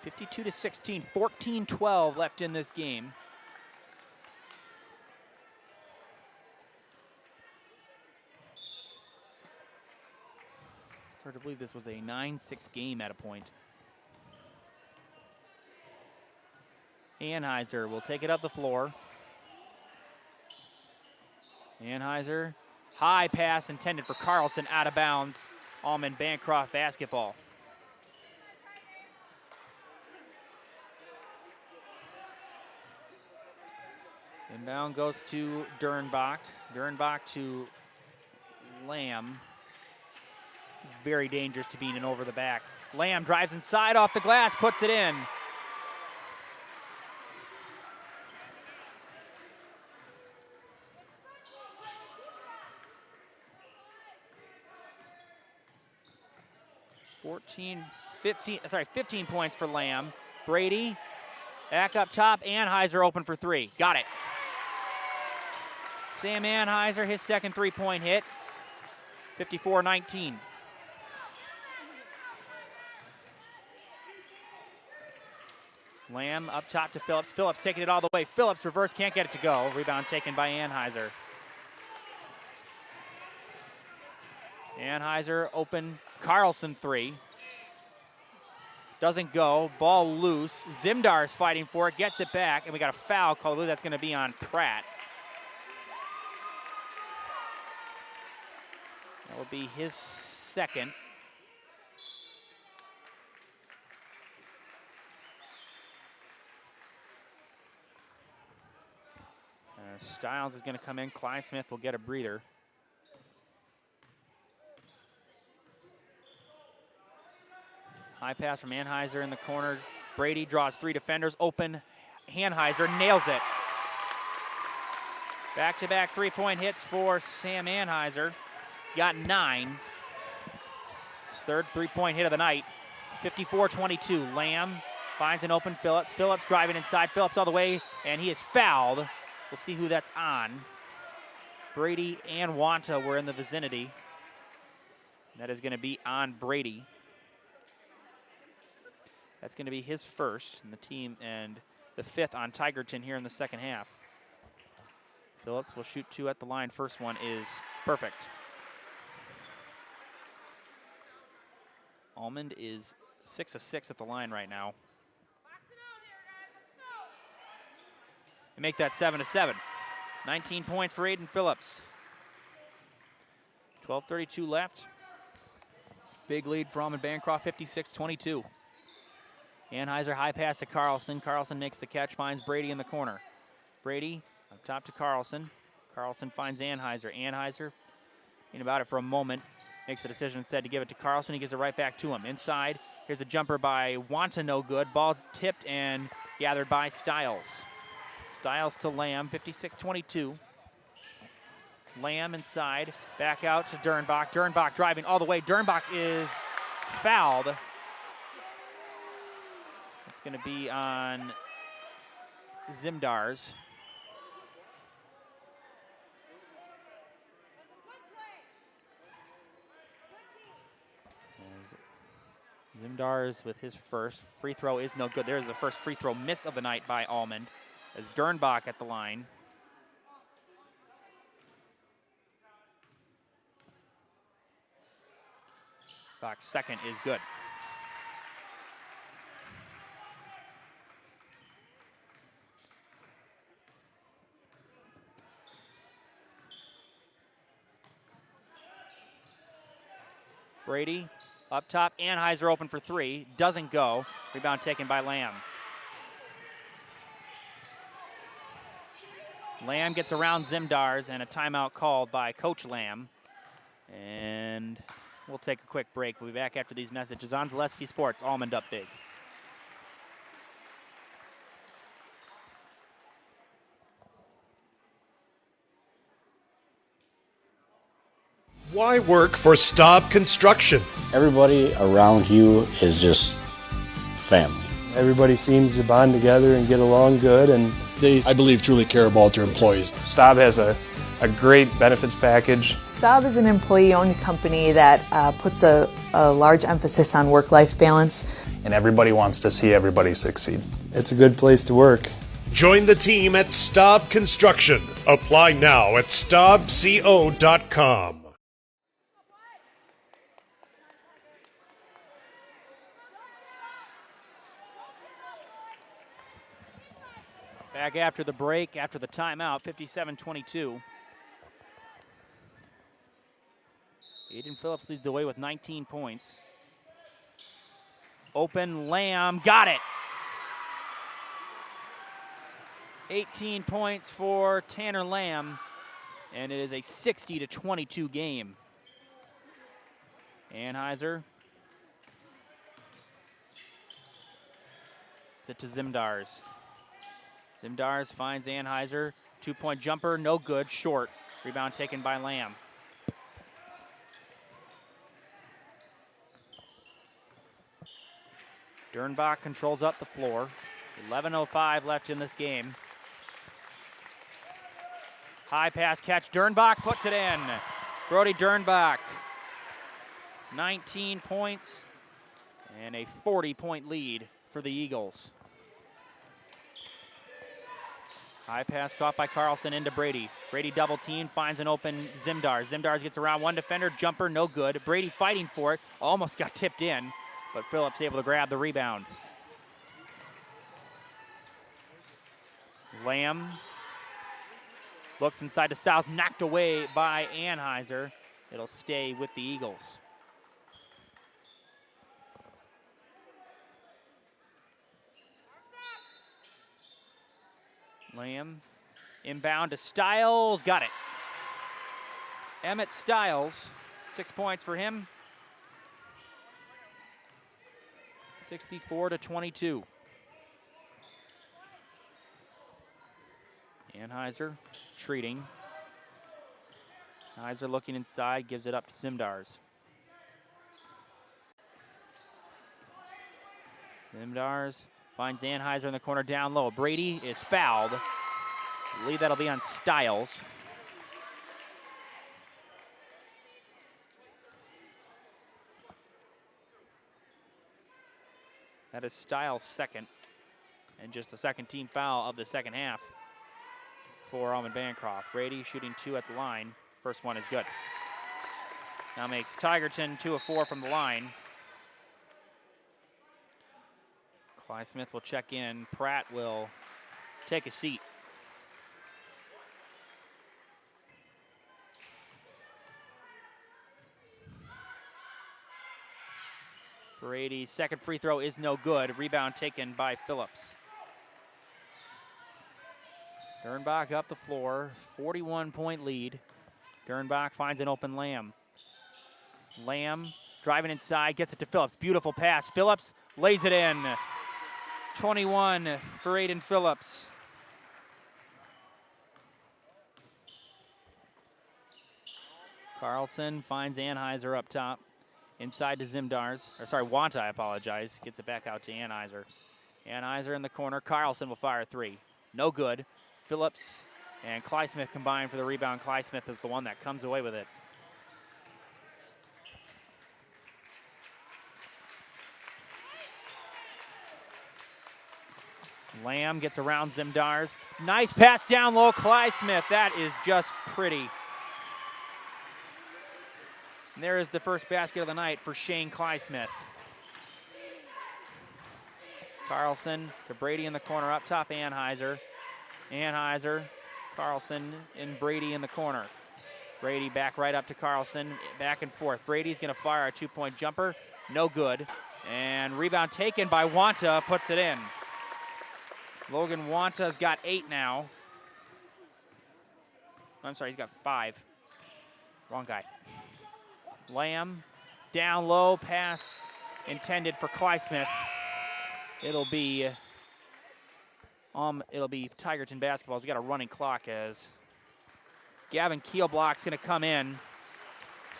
(52-16), 14-12 left in this game. Hard to believe this was a 9-6 game at a point. Anheuser will take it up the floor. Anheuser, high pass intended for Carlson, out of bounds. Almond-Bancroft basketball. Inbound goes to Dernbach. Dernbach to Lamb. Very dangerous to being in over the back. Lamb drives inside off the glass, puts it in. $15 points for Lamb. Brady, back up top. Anheuser open for three. Got it. Sam Anheuser, his second three-point hit. 54-19. Lamb up top to Phillips. Phillips taking it all the way. Phillips reverse, can't get it to go. Rebound taken by Anheuser. Anheuser open. Carlson three. Doesn't go. Ball loose. Zimdar's fighting for it. Gets it back. And we got a foul called. I believe that's going to be on Pratt. That will be his second. Stiles is going to come in. Clyde Smith will get a breather. High pass from Anheuser in the corner. Brady draws three defenders. Open. Anheuser nails it. Back-to-back three-point hits for Sam Anheuser. He's got 9. His third three-point hit of the night. 54-22. Lamb finds an open Phillips. Phillips driving inside. Phillips all the way, and he is fouled. We'll see who that's on. Brady and Wanta were in the vicinity. That is going to be on Brady. That's going to be his first in the team, and the fifth on Tigerton here in the second half. Phillips will shoot two at the line. First one is perfect. Almond is 6 of 6 at the line right now. And make that 7 of 7. 19 points for Aiden Phillips. 12:32 left. Big lead for Almond-Bancroft, 56-22. Anheuser high pass to Carlson. Carlson makes the catch, finds Brady in the corner. Brady up top to Carlson. Carlson finds Anheuser. Anheuser, thinking about it for a moment, makes a decision instead to give it to Carlson. He gives it right back to him. Inside, here's a jumper by Wanta, no good. Ball tipped and gathered by Stiles. Stiles to Lamb, 56-22. Lamb inside, back out to Dernbach. Dernbach driving all the way. Dernbach is fouled. It's going to be on Zimdars. Zimdars with his first. Free throw is no good. There's the first free throw miss of the night by Almond. as Dernbach at the line. Bach's second is good. Brady up top. Anheuser open for three. Doesn't go. Rebound taken by Lamb. Lamb gets around Zimdars, and a timeout called by Coach Lamb. And we'll take a quick break. We'll be back after these messages on Zaleski Sports. Almond up big. Why work for Staub Construction? Everybody around you is just family. Everybody seems to bond together and get along good, and They, I believe, truly care about their employees. Staub has a great benefits package. Staub is an employee-owned company that puts a large emphasis on work-life balance. And everybody wants to see everybody succeed. It's a good place to work. Join the team at Staub Construction. Apply now at staubco.com. Back after the break, after the timeout, 57-22. Aiden Phillips leads the way with 19 points. Open, Lamb, got it. 18 points for Tanner Lamb, and it is a 60-22 game. Anheuser. It's it to Zimdars. Zimdars finds Anheuser. Two-point jumper, no good, short. Rebound taken by Lamb. Dernbach controls up the floor. 11:05 left in this game. High pass catch. Dernbach puts it in. Brody Dernbach. 19 points and a 40-point lead for the Eagles. High pass caught by Carlson into Brady. Brady double team, finds an open Zimdars. Zimdars gets around one defender, jumper no good. Brady fighting for it, almost got tipped in, but Phillips able to grab the rebound. Lamb looks inside to Styles, knocked away by Anheuser. It'll stay with the Eagles. Lamb inbound to Styles, got it. Emmett Styles, 6 points for him. 64-22. Anheuser treating. Anheuser looking inside, gives it up to Zimdars. Zimdars finds Anheuser in the corner down low. Brady is fouled. I believe that'll be on Styles. That is Styles' second, and just the second team foul of the second half for Almond-Bancroft. Brady shooting two at the line. First one is good. Now makes Tigerton 2 of 4 from the line. Clyde Smith will check in. Pratt will take a seat. Brady's second free throw is no good. Rebound taken by Phillips. Dernbach up the floor, 41-point lead. Dernbach finds an open Lamb. Lamb driving inside, gets it to Phillips. Beautiful pass. Phillips lays it in. 21 for Aiden Phillips. Carlson finds Anheuser up top. Inside to Zimdars, or sorry, Wanta, I apologize. Gets it back out to Anheuser. Anheuser in the corner. Carlson will fire three. No good. Phillips and Clyde Smith combined for the rebound. Clyde Smith is the one that comes away with it. Lamb gets around Zimdars. Nice pass down low, Clyde Smith. That is just pretty. And there is the first basket of the night for Shane Clysmith. Carlson to Brady in the corner, up top Anheuser. Anheuser, Carlson, and Brady in the corner. Brady back right up to Carlson, back and forth. Brady's gonna fire a two-point jumper, no good. And rebound taken by Wanta, puts it in. Logan Wanta's got 8 now. I'm sorry, he's got 5. Wrong guy. Lamb, down low, pass intended for Clysmith. It'll be Tigerton basketball. We got a running clock as Gavin Keelblock's gonna come in.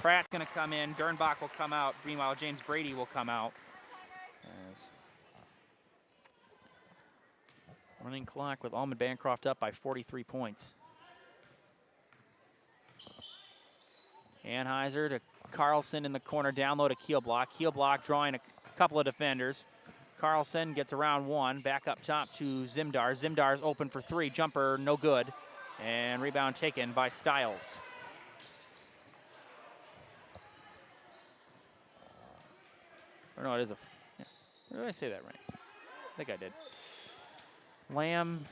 Pratt's gonna come in. Dernbach will come out. Meanwhile, James Brady will come out. As running clock with Almond-Bancroft up by 43 points. Anheuser to Carlson in the corner, down low to Keelblock. Keelblock drawing a couple of defenders. Carlson gets around one, back up top to Zimdar. Zimdar's open for 3, jumper no good, and rebound taken by Stiles. Or no, it is a, yeah. Or did I say that right? I think I did. Lamb,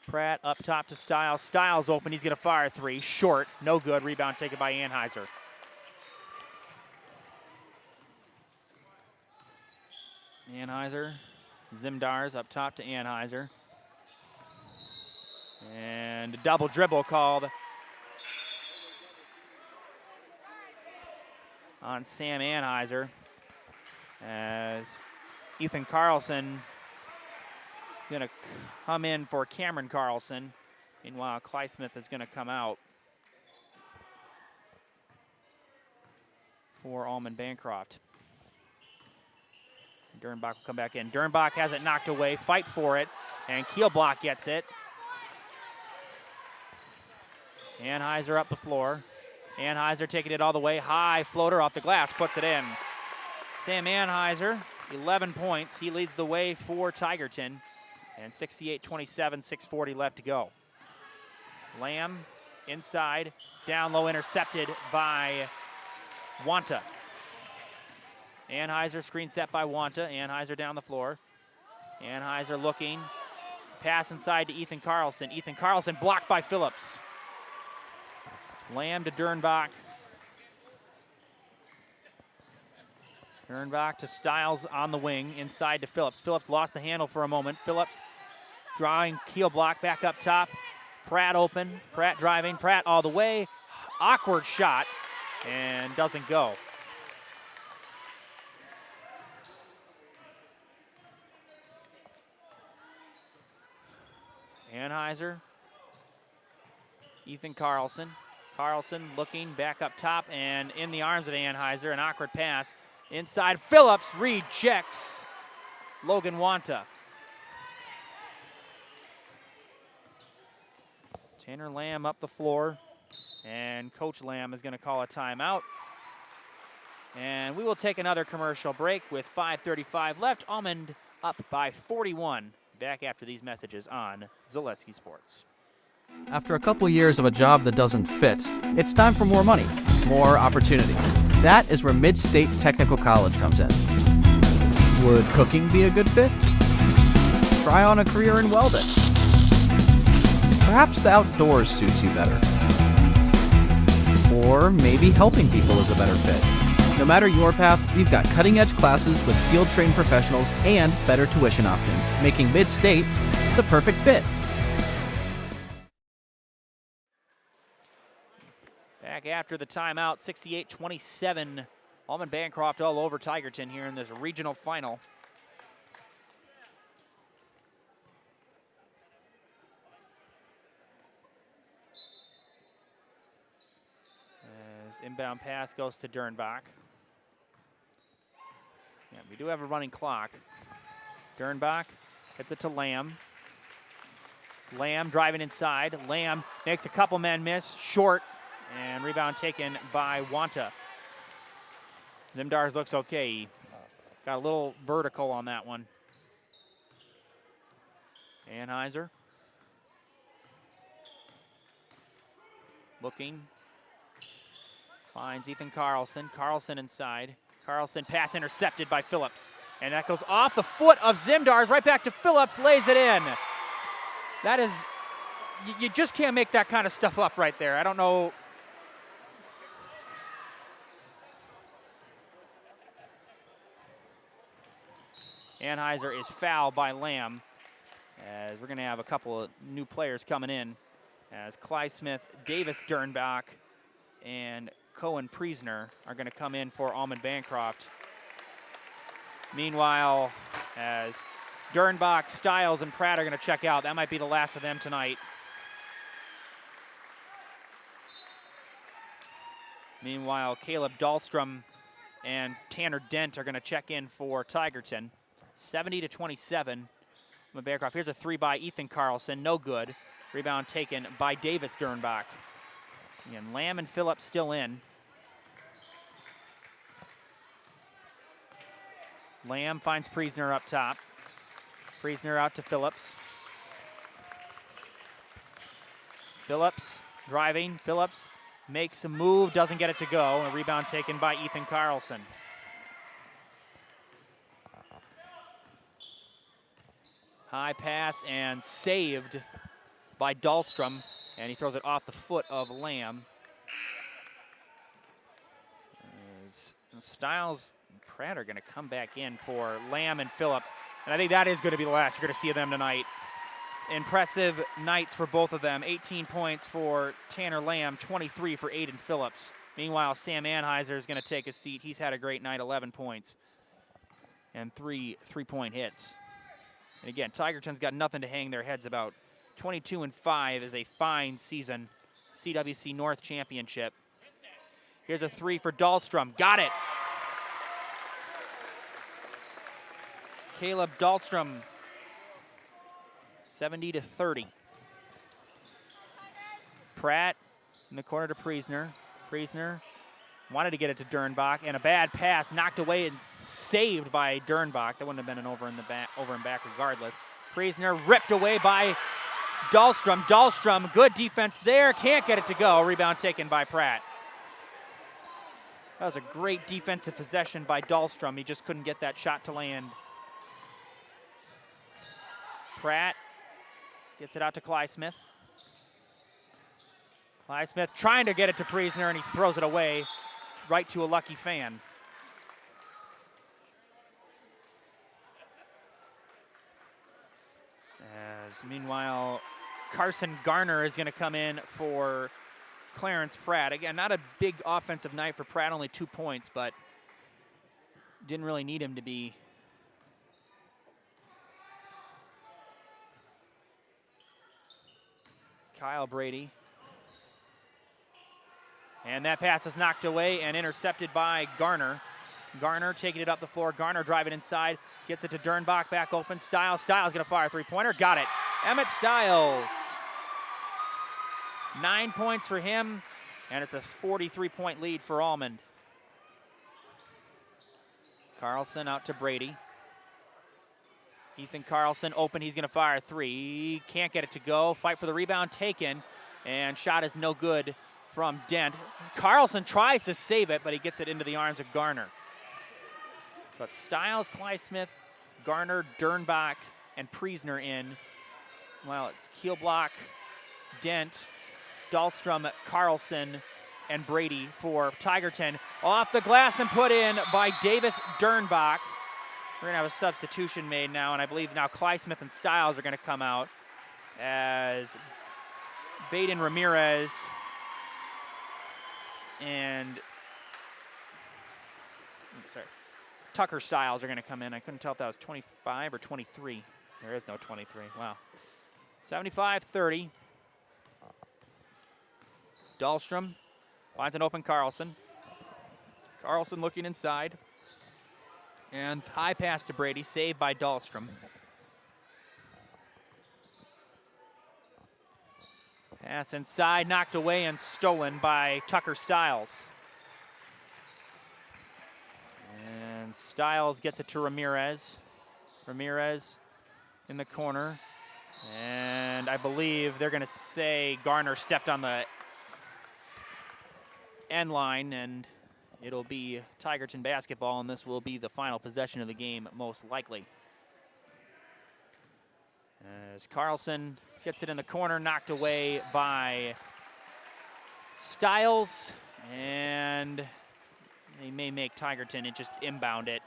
Pratt up top to Stiles. Stiles open, he's gonna fire 3, short, no good, rebound taken by Anheuser. Anheuser, Zimdars up top to Anheuser. And a double dribble called on Sam Anheuser as Ethan Carlson is gonna come in for Cameron Carlson. Meanwhile, Clysmith is gonna come out for Almond-Bancroft. Dernbach will come back in. Dernbach has it knocked away, fight for it, and Keelblock gets it. Anheuser up the floor. Anheuser taking it all the way, high floater off the glass, puts it in. Sam Anheuser, 11 points. He leads the way for Tigerton, and 68-27, 6:40 left to go. Lamb inside, down low, intercepted by Wanta. Anheuser screen set by Wanta. Anheuser down the floor. Anheuser looking. Pass inside to Ethan Carlson. Ethan Carlson blocked by Phillips. Lamb to Dernbach. Dernbach to Stiles on the wing. Inside to Phillips. Phillips lost the handle for a moment. Phillips drawing Keelblock back up top. Pratt open. Pratt driving. Pratt all the way. Awkward shot and doesn't go. Anheuser, Ethan Carlson. Carlson looking back up top and in the arms of Anheuser, an awkward pass. Inside, Phillips rejects Logan Wanta. Tanner Lamb up the floor, and Coach Lamb is gonna call a timeout. And we will take another commercial break with 5:35 left. Almond up by 41. Back after these messages on Zaleski Sports. After a couple years of a job that doesn't fit, it's time for more money, more opportunity. That is where Mid-State Technical College comes in. Would cooking be a good fit? Try on a career in welding. Perhaps the outdoors suits you better. Or maybe helping people is a better fit. No matter your path, we've got cutting-edge classes with field-trained professionals and better tuition options, making Mid-State the perfect fit. Back after the timeout, 68-27. Almond-Bancroft all over Tigerton here in this regional final. As inbound pass goes to Dernbach. Yeah, we do have a running clock. Dernbach gets it to Lamb. Lamb driving inside. Lamb makes a couple men miss, short, and rebound taken by Wanta. Zimdars looks okay. Got a little vertical on that one. Anheuser. Looking. Finds Ethan Carlson. Carlson inside. Carlson pass intercepted by Phillips. And that goes off the foot of Zimdars, right back to Phillips, lays it in. That is, you just can't make that kind of stuff up right there. I don't know. Anheuser is fouled by Lamb, as we're going to have a couple of new players coming in, as Clyde Smith, Davis Dernbach, and Cohen Priesner are going to come in for Almond-Bancroft. Meanwhile, as Dernbach, Stiles, and Pratt are going to check out. That might be the last of them tonight. Meanwhile, Caleb Dahlstrom and Tanner Dent are going to check in for Tigerton. 70-27. Bancroft. Here's a three by Ethan Carlson, no good. Rebound taken by Davis Dernbach. Again, Lamb and Phillips still in. Lamb finds Priesner up top. Priesner out to Phillips. Phillips driving. Phillips makes a move, doesn't get it to go. A rebound taken by Ethan Carlson. High pass and saved by Dahlstrom, and he throws it off the foot of Lamb. Stiles and Pratt are going to come back in for Lamb and Phillips, and I think that is going to be the last you're going to see of them tonight. Impressive nights for both of them. 18 points for Tanner Lamb, 23 for Aiden Phillips. Meanwhile, Sam Anheuser is going to take a seat. He's had a great night, 11 points and three three-point hits. And again, Tigerton's got nothing to hang their heads about. 22-5 is a fine season. CWC North Championship. Here's a three for Dahlstrom. Got it. Caleb Dahlstrom, 70-30. Pratt in the corner to Priesner. Priesner wanted to get it to Dernbach, and a bad pass knocked away and saved by Dernbach. That wouldn't have been an over and back regardless. Priesner ripped away by Dahlstrom. Dahlstrom, good defense there, can't get it to go. Rebound taken by Pratt. That was a great defensive possession by Dahlstrom. He just couldn't get that shot to land. Pratt gets it out to Clyde Smith. Clyde Smith trying to get it to Priesner, and he throws it away right to a lucky fan. As meanwhile, Carson Garner is going to come in for Clarence Pratt. Again, not a big offensive night for Pratt, only 2 points, but didn't really need him to be. Kyle Brady. And that pass is knocked away and intercepted by Garner. Garner taking it up the floor. Garner driving inside. Gets it to Dernbach, back open. Stiles. Stiles going to fire a three-pointer. Got it. Emmett Stiles. 9 points for him, and it's a 43-point lead for Almond. Carlson out to Brady. Ethan Carlson open. He's going to fire a three. Can't get it to go. Fight for the rebound taken, and shot is no good from Dent. Carlson tries to save it, but he gets it into the arms of Garner. But Stiles, Clyde Smith, Garner, Dernbach, and Priesner in. Well, it's Kielblock, Dent, Dahlstrom, Carlson, and Brady for Tigerton. Off the glass and put in by Davis Dernbach. We're going to have a substitution made now, and I believe now Clyde Smith and Stiles are going to come out as Baden Ramirez and Tucker Stiles are going to come in. I couldn't tell if that was 25 or 23. There is no 23. Wow. 75-30. Dahlstrom finds an open Carlson. Carlson looking inside. And high pass to Brady, saved by Dahlstrom. Pass inside, knocked away and stolen by Tucker Stiles. And Stiles gets it to Ramirez. Ramirez in the corner. And I believe they're going to say Garner stepped on the end line, and it'll be Tigerton basketball, and this will be the final possession of the game, most likely. As Carlson gets it in the corner, knocked away by Stiles, and they may make Tigerton just inbound it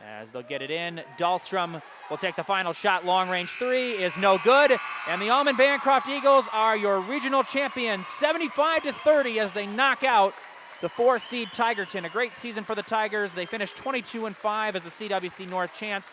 as they'll get it in. Dahlstrom will take the final shot. Long range three is no good. And the Almond-Bancroft Eagles are your regional champions, 75-30 as they knock out the 4th seed Tigerton. A great season for the Tigers. They finished 22-5 as the CWC North champs.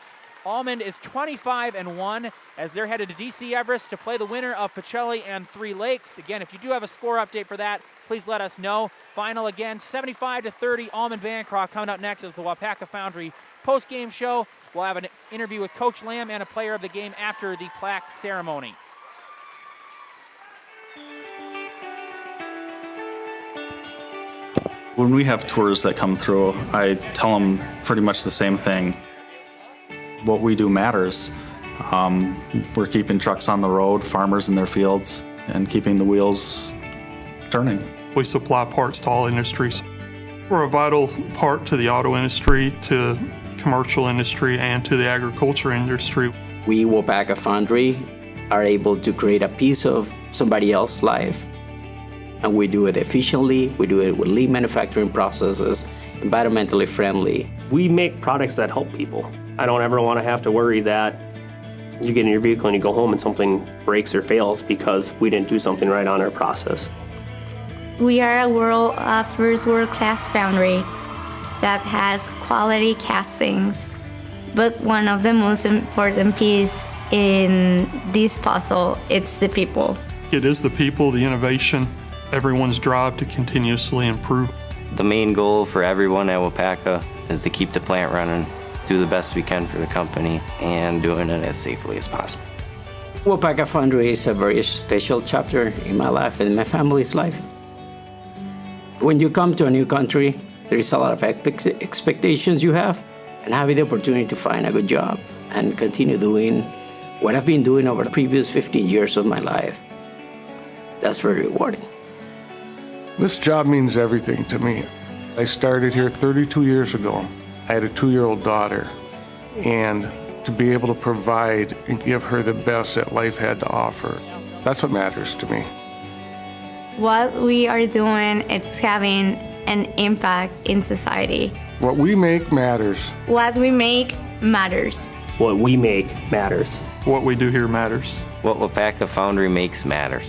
Almond is 25-1 as they're headed to DC Everest to play the winner of Pacelli and Three Lakes. Again, if you do have a score update for that, please let us know. Final again, 75-30, Almond-Bancroft. Coming up next is the Wapaka Foundry post-game show. We'll have an interview with Coach Lamb and a player of the game after the plaque ceremony. When we have tours that come through, I tell them pretty much the same thing. What we do matters. We're keeping trucks on the road, farmers in their fields, and keeping the wheels turning. We supply parts to all industries. We're a vital part to the auto industry, to commercial industry, and to the agriculture industry. We, Wapaka Foundry, are able to create a piece of somebody else's life. And we do it efficiently, we do it with lean manufacturing processes, environmentally friendly. We make products that help people. I don't ever want to have to worry that you get in your vehicle and you go home and something breaks or fails because we didn't do something right on our process. We are a first world-class foundry that has quality castings, but one of the most important pieces in this puzzle, it's the people. It is the people, the innovation, everyone's drive to continuously improve. The main goal for everyone at Wapaka is to keep the plant running, do the best we can for the company, and doing it as safely as possible. Wapaka Foundry is a very special chapter in my life and my family's life. When you come to a new country, there is a lot of expectations you have, and having the opportunity to find a good job and continue doing what I've been doing over the previous 15 years of my life, that's very rewarding. This job means everything to me. I started here 32 years ago. I had a 2-year-old daughter, and to be able to provide and give her the best that life had to offer, that's what matters to me. What we are doing, it's having an impact in society. What we make matters. What we make matters. What we make matters. What we do here matters. What Wapaka Foundry makes matters.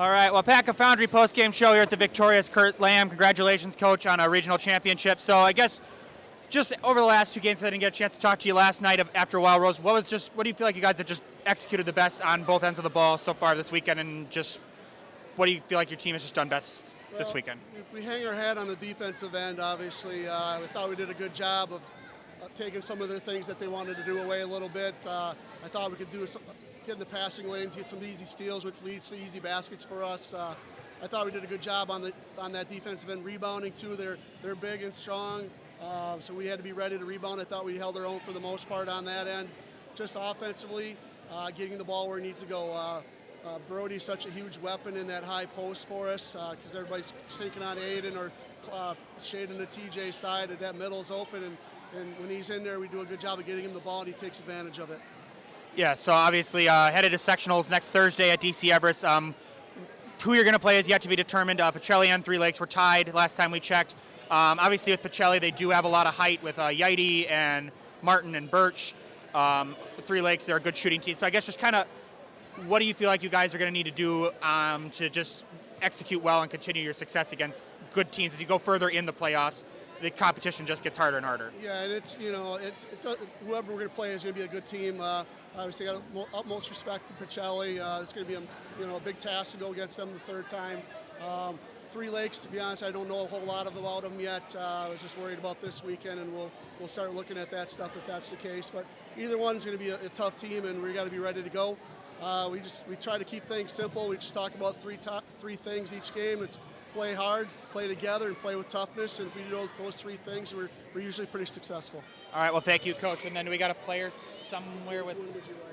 All right, well, PACA Foundry post-game show here at the victorious Kurt Lamb. Congratulations, Coach, on a regional championship. So I guess just over the last 2 games, I didn't get a chance to talk to you last night after Wild Rose. What do you feel like you guys have just executed the best on both ends of the ball so far this weekend, and just what do you feel like your team has just done best this weekend? We hang our hat on the defensive end, obviously. I thought we did a good job of taking some of the things that they wanted to do away a little bit. I thought we could get in the passing lanes, get some easy steals, which leads to easy baskets for us. I thought we did a good job on that defensive end, rebounding too. They're big and strong, so we had to be ready to rebound. I thought we held our own for the most part on that end. Just offensively, getting the ball where it needs to go. Brody's such a huge weapon in that high post for us because everybody's sneaking on Aiden or shading the TJ side, and that middle's open. And when he's in there, we do a good job of getting him the ball, and he takes advantage of it. Yeah, so obviously headed to sectionals next Thursday at DC Everest. Who you're going to play is yet to be determined. Pacelli and Three Lakes were tied last time we checked. Obviously with Pacelli, they do have a lot of height with Yaite and Martin and Birch. Three Lakes, they're a good shooting team. So I guess just kind of what do you feel like you guys are going to need to do to just execute well and continue your success against good teams as you go further in the playoffs? The competition just gets harder and harder. Yeah, and whoever we're going to play is going to be a good team. Obviously, got utmost respect for Pacelli. It's going to be a big task to go against them the third time. Three Lakes, to be honest, I don't know a whole lot about them yet. I was just worried about this weekend, and we'll start looking at that stuff if that's the case. But either one's going to be a tough team, and we got to be ready to go. We try to keep things simple. We just talk about three things each game. It's play hard, play together, and play with toughness. And if we do those 3 things, we're usually pretty successful. All right, well, thank you, Coach. And then we got a player somewhere with. Which one would you like?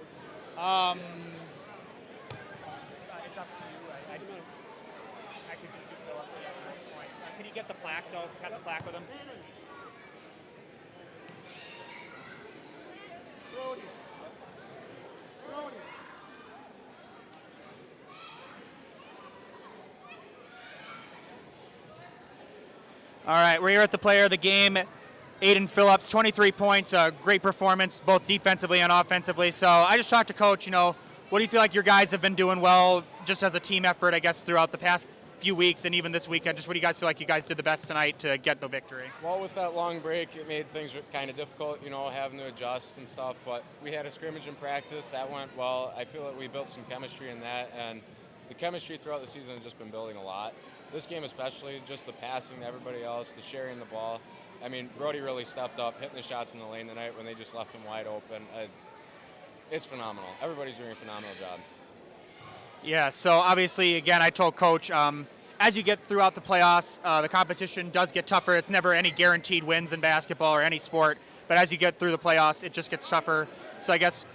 It's up to you. I could just do Phillips at this point. Could you get the plaque, though? Have the plaque with him? Brody. All right, we're here at the player of the game, Aiden Phillips, 23 points, a great performance, both defensively and offensively. So I just talked to Coach, what do you feel like your guys have been doing well just as a team effort, I guess, throughout the past few weeks and even this weekend? Just what do you guys feel like you guys did the best tonight to get the victory? Well, with that long break, it made things kind of difficult, having to adjust and stuff. But we had a scrimmage in practice. That went well. I feel like we built some chemistry in that. And the chemistry throughout the season has just been building a lot. This game especially, just the passing to everybody else, the sharing the ball. I mean, Brody really stepped up, hitting the shots in the lane tonight when they just left him wide open. It's phenomenal. Everybody's doing a phenomenal job. Yeah, so obviously, again, I told Coach, as you get throughout the playoffs, the competition does get tougher. It's never any guaranteed wins in basketball or any sport, but as you get through the playoffs, it just gets tougher. So I guess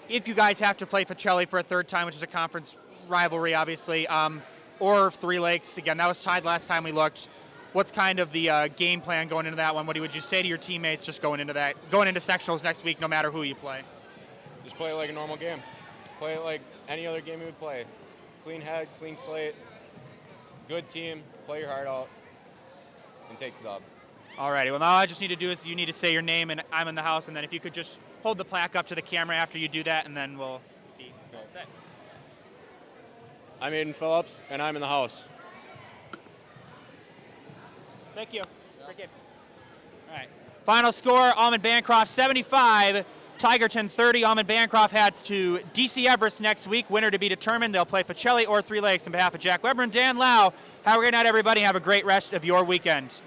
if you guys have to play Pacelli for a third time, which is a conference rivalry, obviously, or Three Lakes, again, that was tied last time we looked. What's kind of the game plan going into that one? What would you say to your teammates just going into sectionals next week, no matter who you play? Just play it like a normal game. Play it like any other game we would play. Clean head, clean slate, good team, play your heart out, and take the dub. All righty. Well, now all I just need to do is you need to say your name and I'm in the house, and then if you could just hold the plaque up to the camera after you do that, and then we'll be all set. I'm Aiden Phillips, and I'm in the house. Thank you. Great game. All right. Final score, Almond-Bancroft 75, Tigerton 30. Almond-Bancroft heads to DC Everest next week. Winner to be determined. They'll play Pacelli or Three Lakes. On behalf of Jack Weber and Dan Lau, have a great night, everybody. Have a great rest of your weekend.